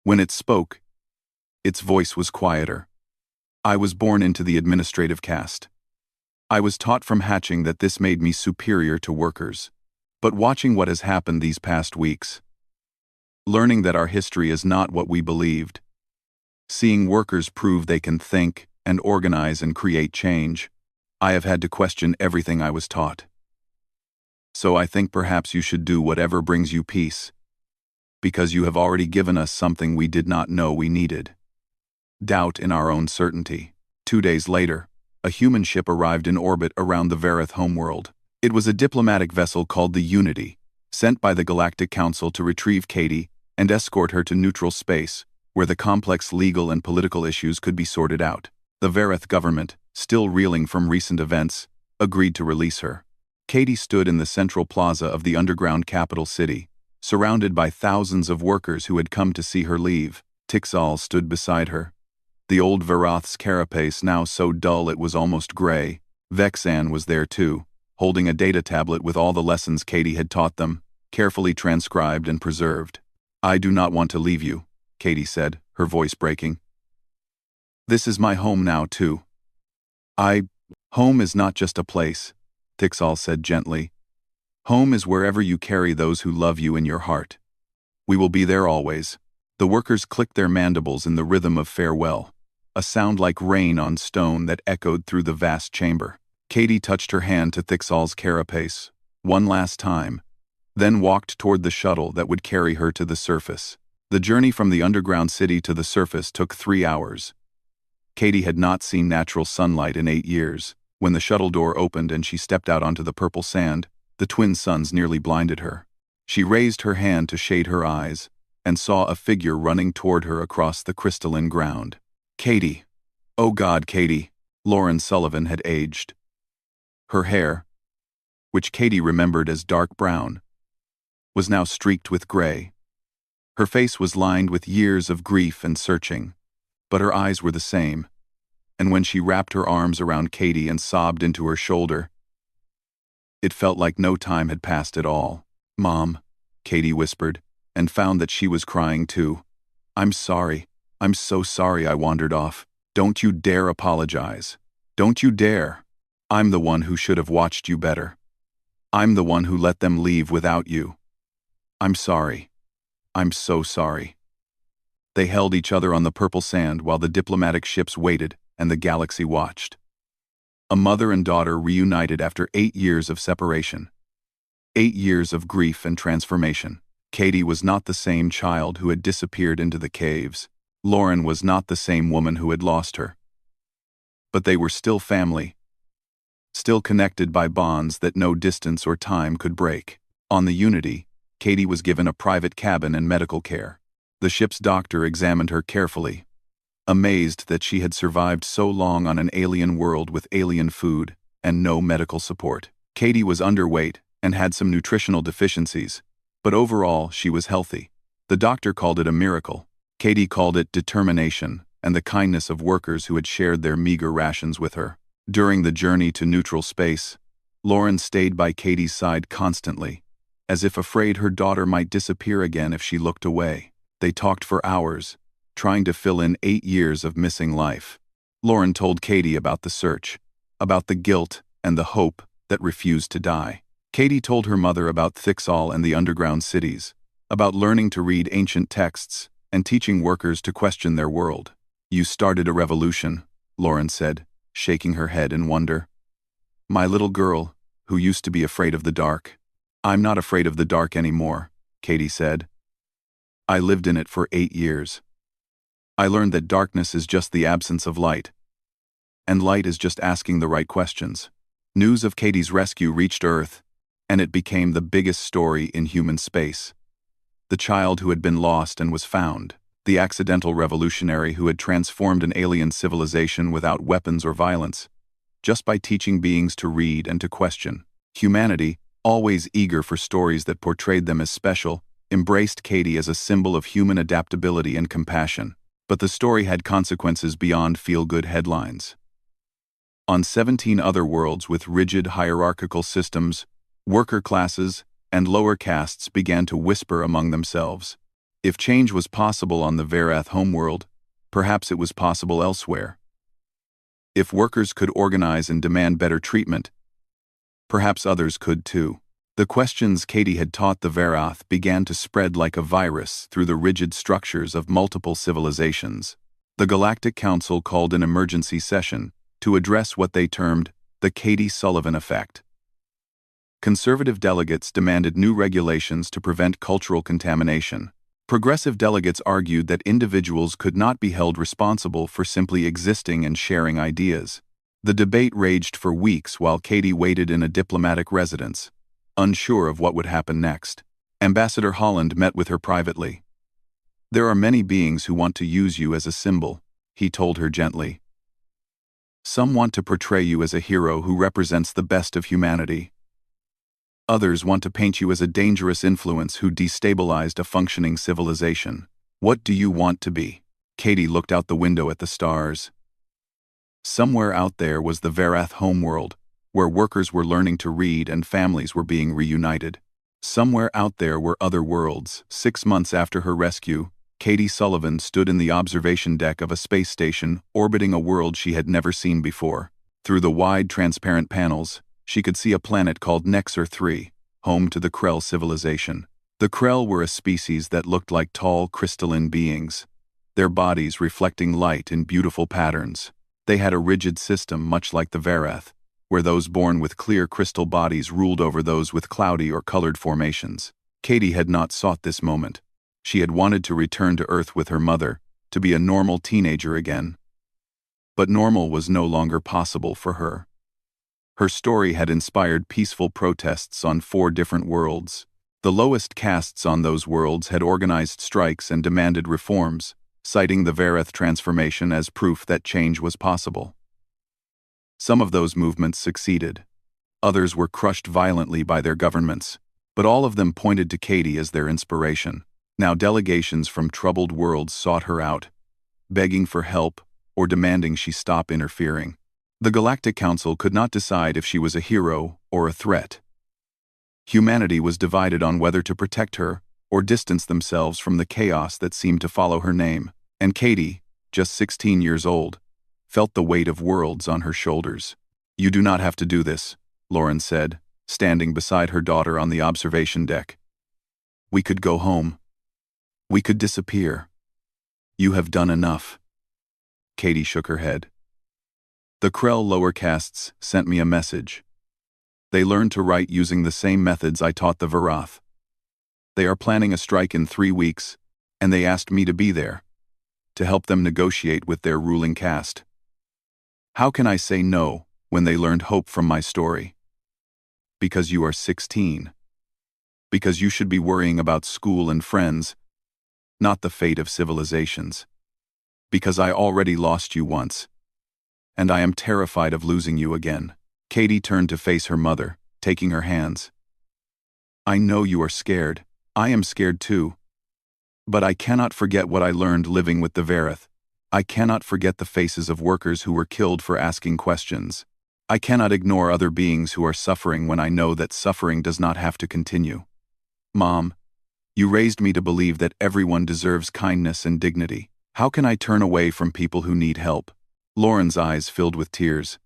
When it spoke, its voice was quieter. I was born into the administrative caste. I was taught from hatching that this made me superior to workers. But watching what has happened these past weeks, learning that our history is not what we believed, seeing workers prove they can think and organize and create change, I have had to question everything I was taught. So I think perhaps you should do whatever brings you peace, because you have already given us something we did not know we needed. Doubt in our own certainty. 2 days later, a human ship arrived in orbit around the Vareth homeworld. It was a diplomatic vessel called the Unity, sent by the Galactic Council to retrieve Katie and escort her to neutral space, where the complex legal and political issues could be sorted out. The Vareth government, still reeling from recent events, agreed to release her. Katie stood in the central plaza of the underground capital city, surrounded by thousands of workers who had come to see her leave. Tixal stood beside her, the old Varath's carapace now so dull it was almost gray. Vexan was there too, holding a data tablet with all the lessons Katie had taught them, carefully transcribed and preserved. "I do not want to leave you," Katie said, her voice breaking. "This is my home now too." Home is not just a place," Tixal said gently. "Home is wherever you carry those who love you in your heart. We will be there always." The workers clicked their mandibles in the rhythm of farewell, a sound like rain on stone that echoed through the vast chamber. Katie touched her hand to Thixal's carapace, one last time, then walked toward the shuttle that would carry her to the surface. The journey from the underground city to the surface took 3 hours. Katie had not seen natural sunlight in 8 years. When the shuttle door opened and she stepped out onto the purple sand, the twin suns nearly blinded her. She raised her hand to shade her eyes and saw a figure running toward her across the crystalline ground. Katie. Oh God, Katie. Lauren Sullivan had aged. Her hair, which Katie remembered as dark brown, was now streaked with gray. Her face was lined with years of grief and searching, but her eyes were the same, and when she wrapped her arms around Katie and sobbed into her shoulder, it felt like no time had passed at all. "Mom," Katie whispered, and found that she was crying too. "I'm sorry. I'm so sorry I wandered off. Don't you dare apologize. Don't you dare. I'm the one who should have watched you better. I'm the one who let them leave without you. I'm sorry. I'm so sorry." They held each other on the purple sand while the diplomatic ships waited and the galaxy watched. A mother and daughter reunited after 8 years of separation. 8 years of grief and transformation. Katie was not the same child who had disappeared into the caves. Lauren was not the same woman who had lost her. But they were still family, still connected by bonds that no distance or time could break. On the Unity, Katie was given a private cabin and medical care. The ship's doctor examined her carefully, amazed that she had survived so long on an alien world with alien food and no medical support. Katie was underweight and had some nutritional deficiencies, but overall she was healthy. The doctor called it a miracle. Katie called it determination and the kindness of workers who had shared their meager rations with her. During the journey to neutral space, Lauren stayed by Katie's side constantly, as if afraid her daughter might disappear again if she looked away. They talked for hours, trying to fill in 8 years of missing life. Lauren told Katie about the search, about the guilt and the hope that refused to die. Katie told her mother about Thixal and the underground cities, about learning to read ancient texts and teaching workers to question their world. "You started a revolution," Lauren said, shaking her head in wonder. "My little girl, who used to be afraid of the dark." "I'm not afraid of the dark anymore," Katie said. "I lived in it for 8 years. I learned that darkness is just the absence of light, and light is just asking the right questions." News of Katie's rescue reached Earth, and it became the biggest story in human space. The child who had been lost and was found, the accidental revolutionary who had transformed an alien civilization without weapons or violence, just by teaching beings to read and to question. Humanity, always eager for stories that portrayed them as special, embraced Katie as a symbol of human adaptability and compassion. But the story had consequences beyond feel-good headlines. On 17 other worlds with rigid hierarchical systems, worker classes and lower castes began to whisper among themselves. If change was possible on the Varath homeworld, perhaps it was possible elsewhere. If workers could organize and demand better treatment, perhaps others could too. The questions Katie had taught the Varath began to spread like a virus through the rigid structures of multiple civilizations. The Galactic Council called an emergency session to address what they termed the Katie Sullivan effect. Conservative delegates demanded new regulations to prevent cultural contamination. Progressive delegates argued that individuals could not be held responsible for simply existing and sharing ideas. The debate raged for weeks while Katie waited in a diplomatic residence, unsure of what would happen next. Ambassador Holland met with her privately. "There are many beings who want to use you as a symbol," he told her gently. "Some want to portray you as a hero who represents the best of humanity. Others want to paint you as a dangerous influence who destabilized a functioning civilization. What do you want to be?" Katie looked out the window at the stars. Somewhere out there was the Varath homeworld, where workers were learning to read and families were being reunited. Somewhere out there were other worlds. 6 months after her rescue, Katie Sullivan stood in the observation deck of a space station orbiting a world she had never seen before. Through the wide, transparent panels, she could see a planet called Nexor 3, home to the Krell civilization. The Krell were a species that looked like tall, crystalline beings, their bodies reflecting light in beautiful patterns. They had a rigid system much like the Varath, where those born with clear crystal bodies ruled over those with cloudy or colored formations. Katie had not sought this moment. She had wanted to return to Earth with her mother, to be a normal teenager again. But normal was no longer possible for her. Her story had inspired peaceful protests on 4 different worlds. The lowest castes on those worlds had organized strikes and demanded reforms, citing the Varath transformation as proof that change was possible. Some of those movements succeeded. Others were crushed violently by their governments, but all of them pointed to Katie as their inspiration. Now delegations from troubled worlds sought her out, begging for help or demanding she stop interfering. The Galactic Council could not decide if she was a hero or a threat. Humanity was divided on whether to protect her or distance themselves from the chaos that seemed to follow her name. And Katie, just 16 years old, felt the weight of worlds on her shoulders. "You do not have to do this," Lauren said, standing beside her daughter on the observation deck. "We could go home. We could disappear. You have done enough." Katie shook her head. "The Krell lower castes sent me a message. They learned to write using the same methods I taught the Varath. They are planning a strike in 3 weeks, and they asked me to be there, to help them negotiate with their ruling caste. How can I say no when they learned hope from my story? Because you are 16. Because you should be worrying about school and friends, not the fate of civilizations. Because I already lost you once, and I am terrified of losing you again." Katie turned to face her mother, taking her hands. "I know you are scared. I am scared too. But I cannot forget what I learned living with the Varath. I cannot forget the faces of workers who were killed for asking questions. I cannot ignore other beings who are suffering when I know that suffering does not have to continue. Mom, you raised me to believe that everyone deserves kindness and dignity. How can I turn away from people who need help?" Lauren's eyes filled with tears.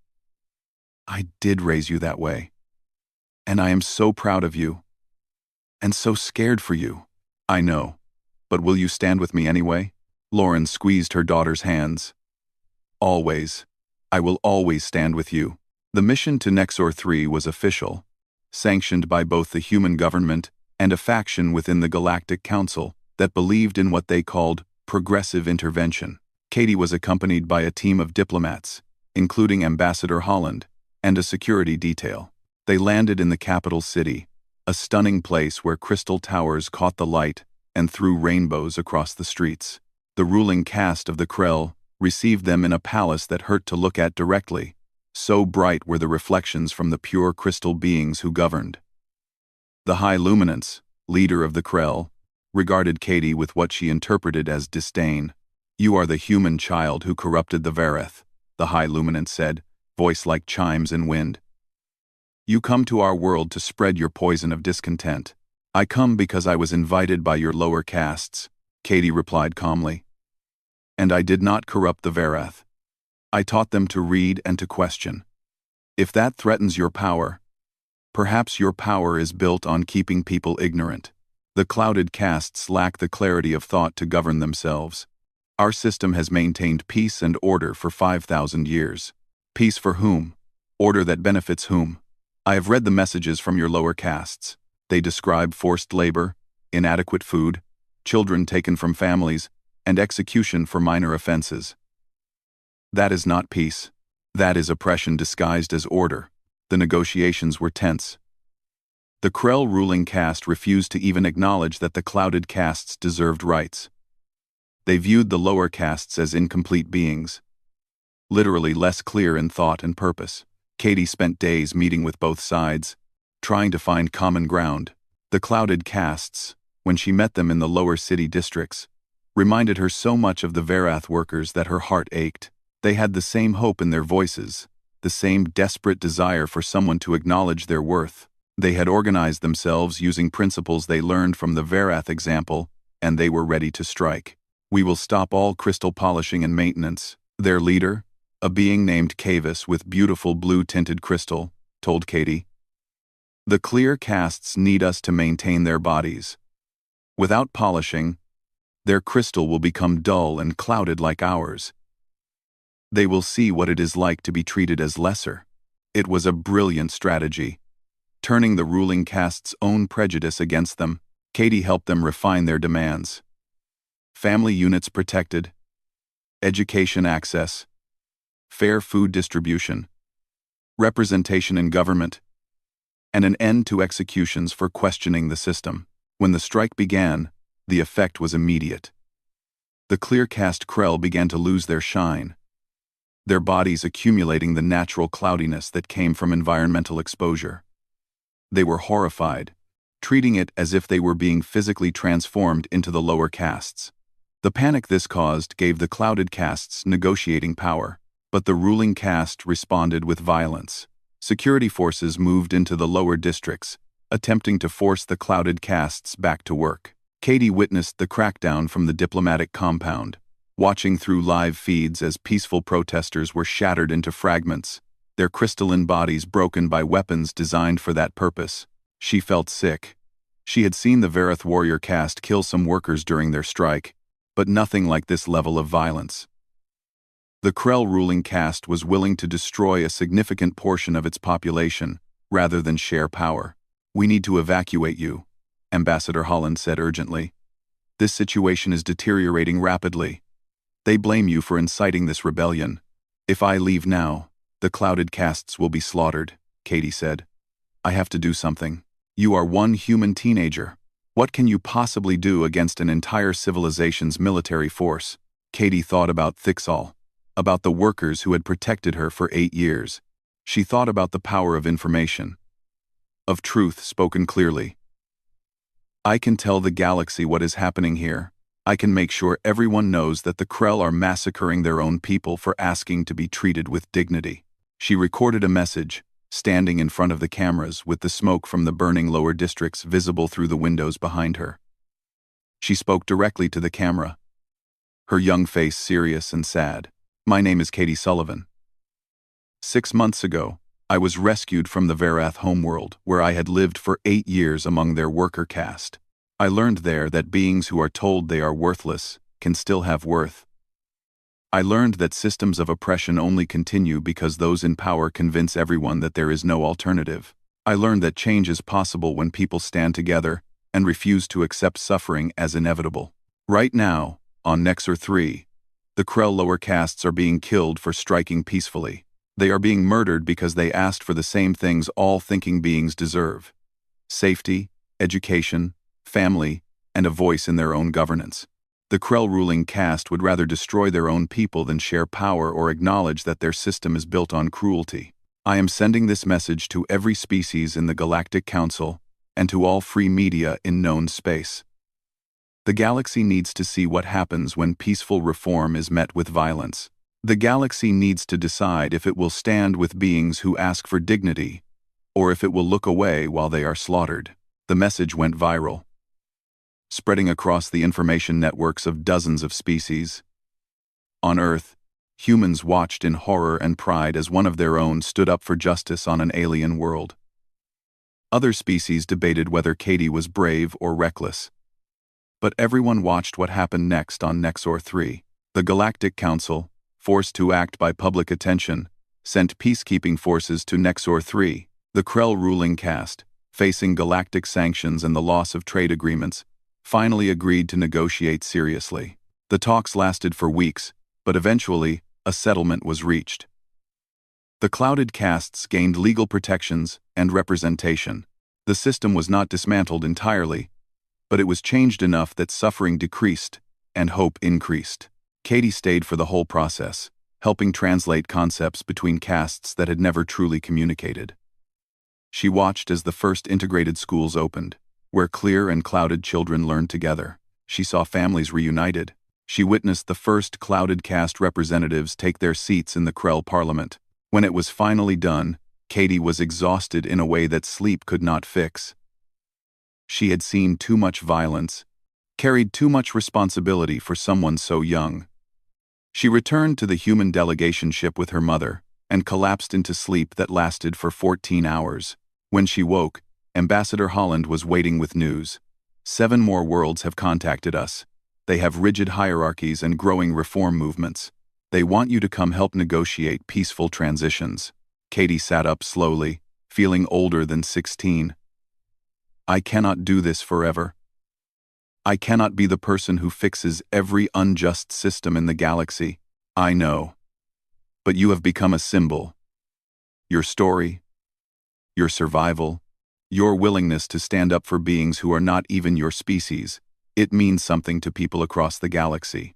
"I did raise you that way. And I am so proud of you. And so scared for you." "I know. But will you stand with me anyway?" Lauren squeezed her daughter's hands. "Always. I will always stand with you." The mission to Nexor 3 was official, sanctioned by both the human government and a faction within the Galactic Council that believed in what they called progressive intervention. Katie was accompanied by a team of diplomats, including Ambassador Holland, and a security detail. They landed in the capital city, a stunning place where crystal towers caught the light and threw rainbows across the streets. The ruling caste of the Krell received them in a palace that hurt to look at directly. So bright were the reflections from the pure crystal beings who governed. The High Luminance, leader of the Krell, regarded Katie with what she interpreted as disdain. "You are the human child who corrupted the Varath," the High Luminance said, voice like chimes in wind. "You come to our world to spread your poison of discontent. I come because I was invited by your lower castes, Katie replied calmly. And I did not corrupt the Varath. I taught them to read and to question. If that threatens your power, perhaps your power is built on keeping people ignorant. The clouded castes lack the clarity of thought to govern themselves. Our system has maintained peace and order for 5,000 years. Peace for whom? Order that benefits whom? I have read the messages from your lower castes. They describe forced labor, inadequate food, children taken from families, and execution for minor offenses. That is not peace. That is oppression disguised as order. The negotiations were tense. The Krell ruling caste refused to even acknowledge that the clouded castes deserved rights. They viewed the lower castes as incomplete beings, literally less clear in thought and purpose. Katie spent days meeting with both sides, trying to find common ground. The clouded castes, when she met them in the lower city districts, reminded her so much of the Varath workers that her heart ached. They had the same hope in their voices, the same desperate desire for someone to acknowledge their worth. They had organized themselves using principles they learned from the Varath example, and they were ready to strike. We will stop all crystal polishing and maintenance. Their leader, a being named Kavis with beautiful blue-tinted crystal, told Katie. The clear castes need us to maintain their bodies. Without polishing, their crystal will become dull and clouded like ours. They will see what it is like to be treated as lesser. It was a brilliant strategy. Turning the ruling caste's own prejudice against them, Katie helped them refine their demands. Family units protected, education access, fair food distribution, representation in government, and an end to executions for questioning the system. When the strike began, the effect was immediate. The clear caste Krell began to lose their shine, their bodies accumulating the natural cloudiness that came from environmental exposure. They were horrified, treating it as if they were being physically transformed into the lower castes. The panic this caused gave the clouded castes negotiating power, but the ruling caste responded with violence. Security forces moved into the lower districts, attempting to force the clouded castes back to work. Katie witnessed the crackdown from the diplomatic compound, watching through live feeds as peaceful protesters were shattered into fragments, their crystalline bodies broken by weapons designed for that purpose. She felt sick. She had seen the Varath warrior caste kill some workers during their strike, but nothing like this level of violence. The Krell ruling caste was willing to destroy a significant portion of its population, rather than share power. We need to evacuate you, Ambassador Holland said urgently. This situation is deteriorating rapidly. They blame you for inciting this rebellion. If I leave now, the clouded castes will be slaughtered, Katie said. I have to do something. You are one human teenager. What can you possibly do against an entire civilization's military force? Katie thought about Thixol, about the workers who had protected her for 8 years. She thought about the power of information, of truth spoken clearly. I can tell the galaxy what is happening here. I can make sure everyone knows that the Krell are massacring their own people for asking to be treated with dignity. She recorded a message, standing in front of the cameras with the smoke from the burning lower districts visible through the windows behind her. She spoke directly to the camera, her young face serious and sad. My name is Katie Sullivan. 6 months ago, I was rescued from the Varath homeworld, where I had lived for 8 years among their worker caste. I learned there that beings who are told they are worthless can still have worth. I learned that systems of oppression only continue because those in power convince everyone that there is no alternative. I learned that change is possible when people stand together and refuse to accept suffering as inevitable. Right now, on Nexar 3, the Krell lower castes are being killed for striking peacefully. They are being murdered because they asked for the same things all thinking beings deserve: safety, education, family, and a voice in their own governance. The Krell ruling caste would rather destroy their own people than share power or acknowledge that their system is built on cruelty. I am sending this message to every species in the Galactic Council and to all free media in known space. The galaxy needs to see what happens when peaceful reform is met with violence. The galaxy needs to decide if it will stand with beings who ask for dignity, or if it will look away while they are slaughtered. The message went viral. spreading across the information networks of dozens of species. On Earth, humans watched in horror and pride as one of their own stood up for justice on an alien world. Other species debated whether Katie was brave or reckless. But everyone watched what happened next on Nexor 3. The Galactic Council, forced to act by public attention, sent peacekeeping forces to Nexor 3. The Krell ruling caste, facing galactic sanctions and the loss of trade agreements, finally agreed to negotiate seriously. The talks lasted for weeks, but eventually, a settlement was reached. The clouded castes gained legal protections and representation. The system was not dismantled entirely, but it was changed enough that suffering decreased and hope increased. Katie stayed for the whole process, helping translate concepts between castes that had never truly communicated. She watched as the first integrated schools opened, where clear and clouded children learned together. She saw families reunited. She witnessed the first clouded caste representatives take their seats in the Krell Parliament. When it was finally done, Katie was exhausted in a way that sleep could not fix. She had seen too much violence, carried too much responsibility for someone so young. She returned to the human delegation ship with her mother and collapsed into sleep that lasted for 14 hours. When she woke, Ambassador Holland was waiting with news. 7 more worlds have contacted us. They have rigid hierarchies and growing reform movements. They want you to come help negotiate peaceful transitions. Katie sat up slowly, feeling older than 16. I cannot do this forever. I cannot be the person who fixes every unjust system in the galaxy. I know. But you have become a symbol. Your story, your survival, your willingness to stand up for beings who are not even your species, it means something to people across the galaxy.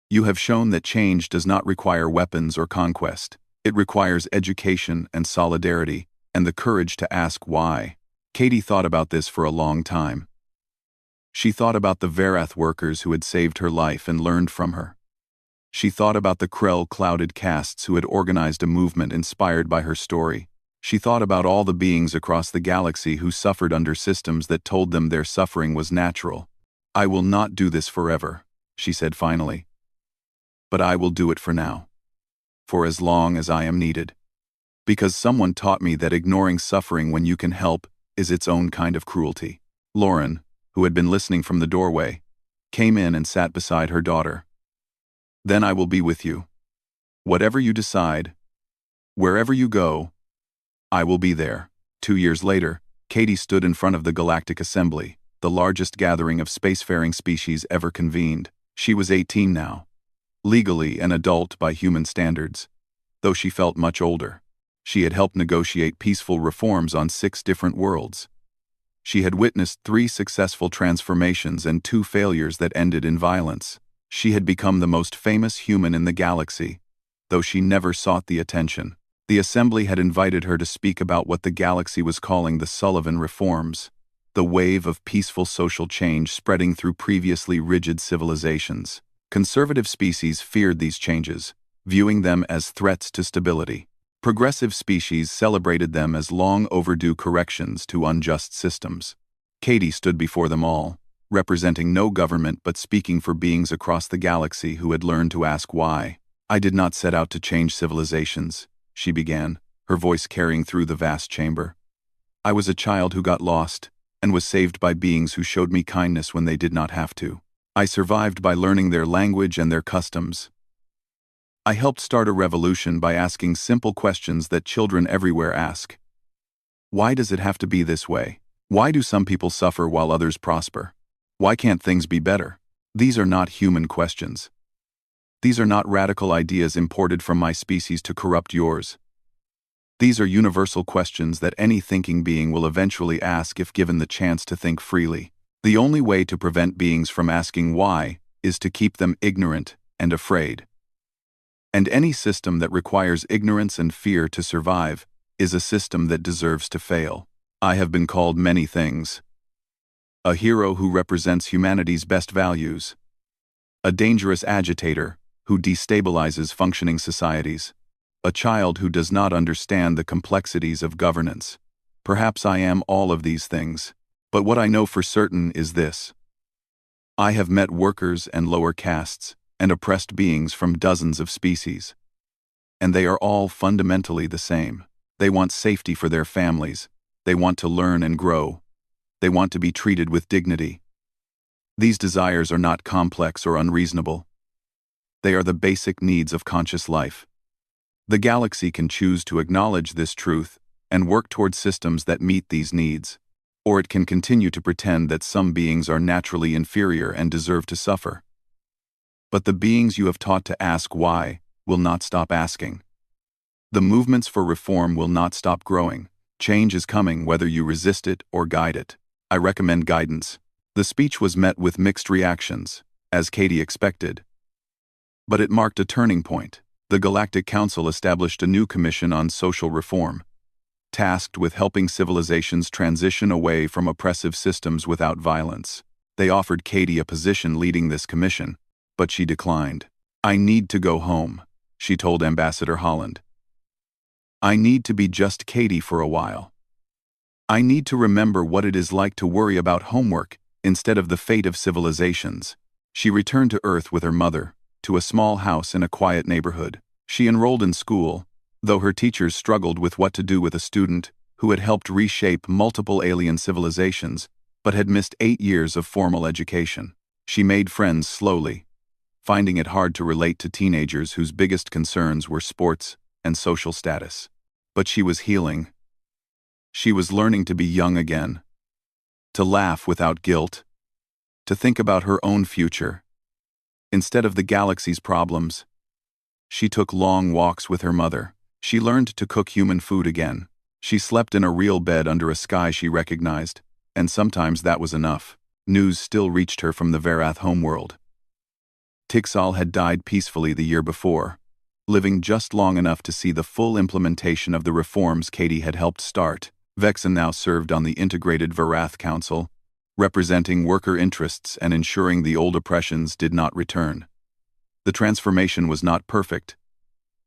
You have shown that change does not require weapons or conquest. It requires education and solidarity, and the courage to ask why. Katie thought about this for a long time. She thought about the Verath workers who had saved her life and learned from her. She thought about the Krell clouded castes who had organized a movement inspired by her story. She thought about all the beings across the galaxy who suffered under systems that told them their suffering was natural. I will not do this forever, she said finally. But I will do it for now. For as long as I am needed. Because someone taught me that ignoring suffering when you can help is its own kind of cruelty. Lauren, who had been listening from the doorway, came in and sat beside her daughter. Then I will be with you. Whatever you decide, wherever you go, I will be there. 2 years later, Katie stood in front of the Galactic Assembly, the largest gathering of spacefaring species ever convened. She was 18 now, legally an adult by human standards, though she felt much older. She had helped negotiate peaceful reforms on 6 different worlds. She had witnessed 3 successful transformations and 2 failures that ended in violence. She had become the most famous human in the galaxy, though she never sought the attention. The Assembly had invited her to speak about what the galaxy was calling the Sullivan Reforms, the wave of peaceful social change spreading through previously rigid civilizations. Conservative species feared these changes, viewing them as threats to stability. Progressive species celebrated them as long overdue corrections to unjust systems. Katie stood before them all, representing no government but speaking for beings across the galaxy who had learned to ask why. I did not set out to change civilizations, she began, her voice carrying through the vast chamber. I was a child who got lost, and was saved by beings who showed me kindness when they did not have to. I survived by learning their language and their customs. I helped start a revolution by asking simple questions that children everywhere ask. Why does it have to be this way? Why do some people suffer while others prosper? Why can't things be better? These are not human questions. These are not radical ideas imported from my species to corrupt yours. These are universal questions that any thinking being will eventually ask if given the chance to think freely. The only way to prevent beings from asking why is to keep them ignorant and afraid. And any system that requires ignorance and fear to survive is a system that deserves to fail. I have been called many things. A hero who represents humanity's best values. A dangerous agitator who destabilizes functioning societies. A child who does not understand the complexities of governance. Perhaps I am all of these things, but what I know for certain is this. I have met workers and lower castes, and oppressed beings from dozens of species. And they are all fundamentally the same. They want safety for their families. They want to learn and grow. They want to be treated with dignity. These desires are not complex or unreasonable. They are the basic needs of conscious life. The galaxy can choose to acknowledge this truth and work toward systems that meet these needs, or it can continue to pretend that some beings are naturally inferior and deserve to suffer. But the beings you have taught to ask why will not stop asking. The movements for reform will not stop growing. Change is coming whether you resist it or guide it. I recommend guidance. The speech was met with mixed reactions, as Katie expected. But it marked a turning point. The Galactic Council established a new commission on social reform, tasked with helping civilizations transition away from oppressive systems without violence. They offered Katie a position leading this commission, but she declined. "I need to go home," she told Ambassador Holland. "I need to be just Katie for a while. I need to remember what it is like to worry about homework instead of the fate of civilizations." She returned to Earth with her mother, to a small house in a quiet neighborhood. She enrolled in school, though her teachers struggled with what to do with a student who had helped reshape multiple alien civilizations but had missed 8 years of formal education. She made friends slowly, finding it hard to relate to teenagers whose biggest concerns were sports and social status. But she was healing. She was learning to be young again, to laugh without guilt, to think about her own future, instead of the galaxy's problems. She took long walks with her mother. She learned to cook human food again. She slept in a real bed under a sky she recognized, and sometimes that was enough. News still reached her from the Verath homeworld. Tixal had died peacefully the year before, living just long enough to see the full implementation of the reforms Katie had helped start. Vexen now served on the Integrated Verath Council, representing worker interests and ensuring the old oppressions did not return. The transformation was not perfect,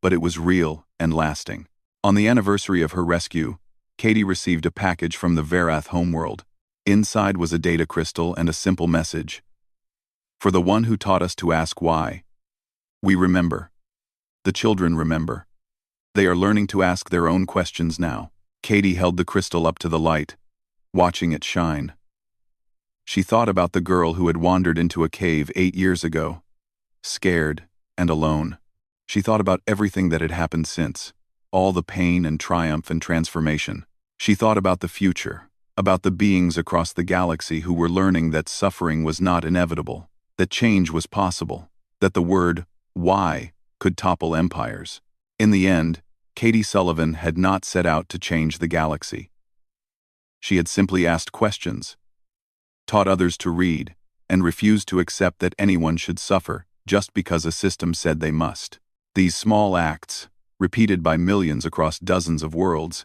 but it was real and lasting. On the anniversary of her rescue, Katie received a package from the Verath homeworld. Inside was a data crystal and a simple message. "For the one who taught us to ask why. We remember. The children remember. They are learning to ask their own questions now." Katie held the crystal up to the light, watching it shine. She thought about the girl who had wandered into a cave 8 years ago, scared and alone. She thought about everything that had happened since, all the pain and triumph and transformation. She thought about the future, about the beings across the galaxy who were learning that suffering was not inevitable, that change was possible, that the word why could topple empires. In the end, Katie Sullivan had not set out to change the galaxy. She had simply asked questions, taught others to read, and refused to accept that anyone should suffer just because a system said they must. These small acts, repeated by millions across dozens of worlds,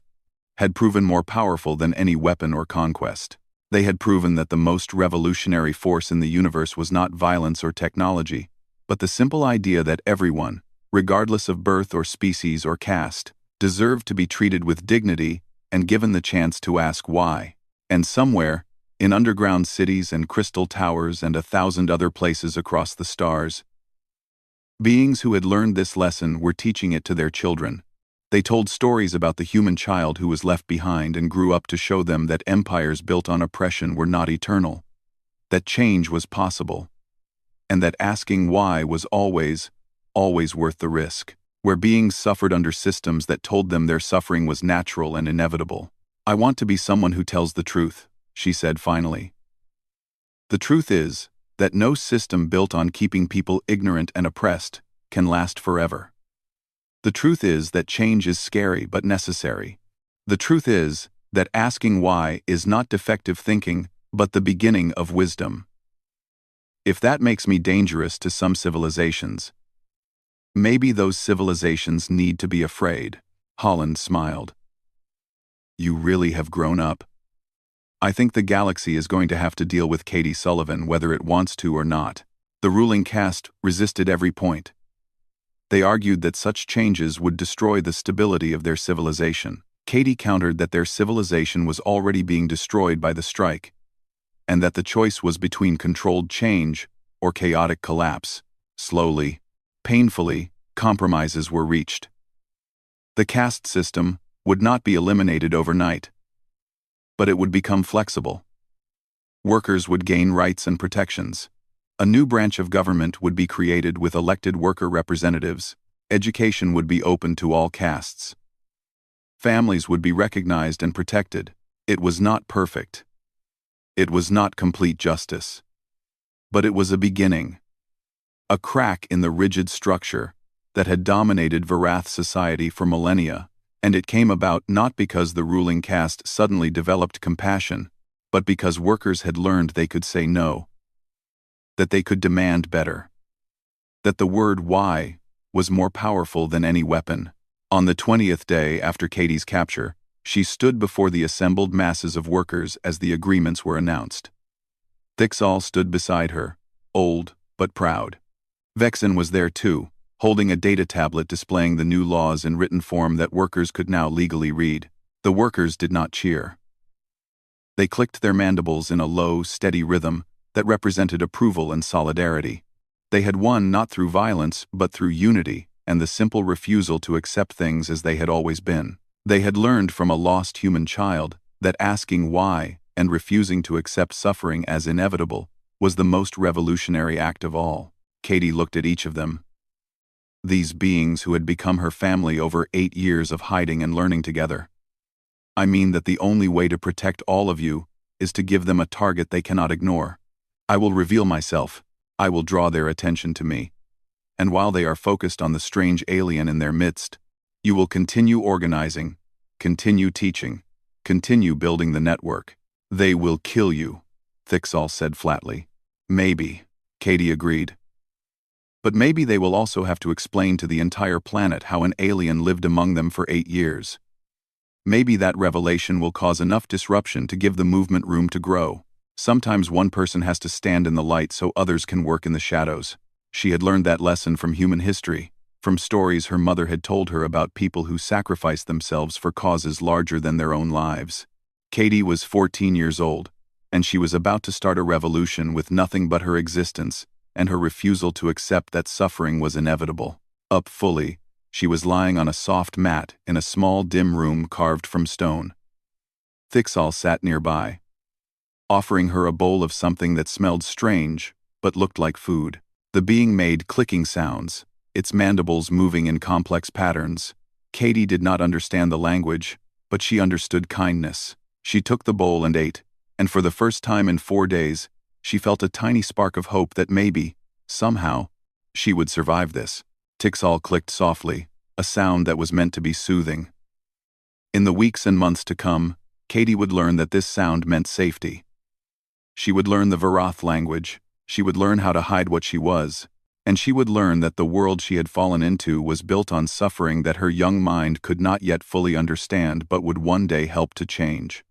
had proven more powerful than any weapon or conquest. They had proven that the most revolutionary force in the universe was not violence or technology, but the simple idea that everyone, regardless of birth or species or caste, deserved to be treated with dignity and given the chance to ask why. And somewhere, in underground cities and crystal towers and 1,000 other places across the stars, beings who had learned this lesson were teaching it to their children. They told stories about the human child who was left behind and grew up to show them that empires built on oppression were not eternal, that change was possible, and that asking why was always worth the risk. Where beings suffered under systems that told them their suffering was natural and inevitable. "I want to be someone who tells the truth," she said finally. "The truth is that no system built on keeping people ignorant and oppressed can last forever. The truth is that change is scary but necessary. The truth is that asking why is not defective thinking, but the beginning of wisdom. If that makes me dangerous to some civilizations, maybe those civilizations need to be afraid." Holland smiled. "You really have grown up. I think the galaxy is going to have to deal with Katie Sullivan whether it wants to or not." The ruling caste resisted every point. They argued that such changes would destroy the stability of their civilization. Katie countered that their civilization was already being destroyed by the strike. and that the choice was between controlled change or chaotic collapse. Slowly, painfully, compromises were reached. The caste system would not be eliminated overnight, but it would become flexible. Workers would gain rights and protections. A new branch of government would be created with elected worker representatives. Education would be open to all castes. Families would be recognized and protected. It was not perfect. It was not complete justice. But it was a beginning. A crack in the rigid structure that had dominated Varath society for millennia, and it came about not because the ruling caste suddenly developed compassion, but because workers had learned they could say no, that they could demand better, that the word why was more powerful than any weapon. On the 20th day after Katie's capture, she stood before the assembled masses of workers as the agreements were announced. Thixal stood beside her, old but proud. Vexen was there too, holding a data tablet displaying the new laws in written form that workers could now legally read. The workers did not cheer. They clicked their mandibles in a low, steady rhythm that represented approval and solidarity. They had won not through violence but through unity and the simple refusal to accept things as they had always been. They had learned from a lost human child that asking why and refusing to accept suffering as inevitable was the most revolutionary act of all. Katie looked at each of them. These beings who had become her family over 8 years of hiding and learning together. I mean that the only way to protect all of you is to give them a target they cannot ignore. I will reveal myself. I will draw their attention to me. And while they are focused on the strange alien in their midst, you will continue organizing, continue teaching, continue building the network. They will kill you, Thixal said flatly. Maybe, Katie agreed. But maybe they will also have to explain to the entire planet how an alien lived among them for 8 years. Maybe that revelation will cause enough disruption to give the movement room to grow. Sometimes one person has to stand in the light so others can work in the shadows. She had learned that lesson from human history, from stories her mother had told her about people who sacrificed themselves for causes larger than their own lives. Katie was 14 years old, and she was about to start a revolution with nothing but her existence and her refusal to accept that suffering was inevitable. Up fully, she was lying on a soft mat in a small dim room carved from stone. Thixal sat nearby, offering her a bowl of something that smelled strange but looked like food. The being made clicking sounds, its mandibles moving in complex patterns. Katie did not understand the language, but she understood kindness. She took the bowl and ate, and for the first time in 4 days, she felt a tiny spark of hope that maybe, somehow, she would survive this. Tixal clicked softly, a sound that was meant to be soothing. In the weeks and months to come, Katie would learn that this sound meant safety. She would learn the Varath language, she would learn how to hide what she was, and she would learn that the world she had fallen into was built on suffering that her young mind could not yet fully understand but would one day help to change.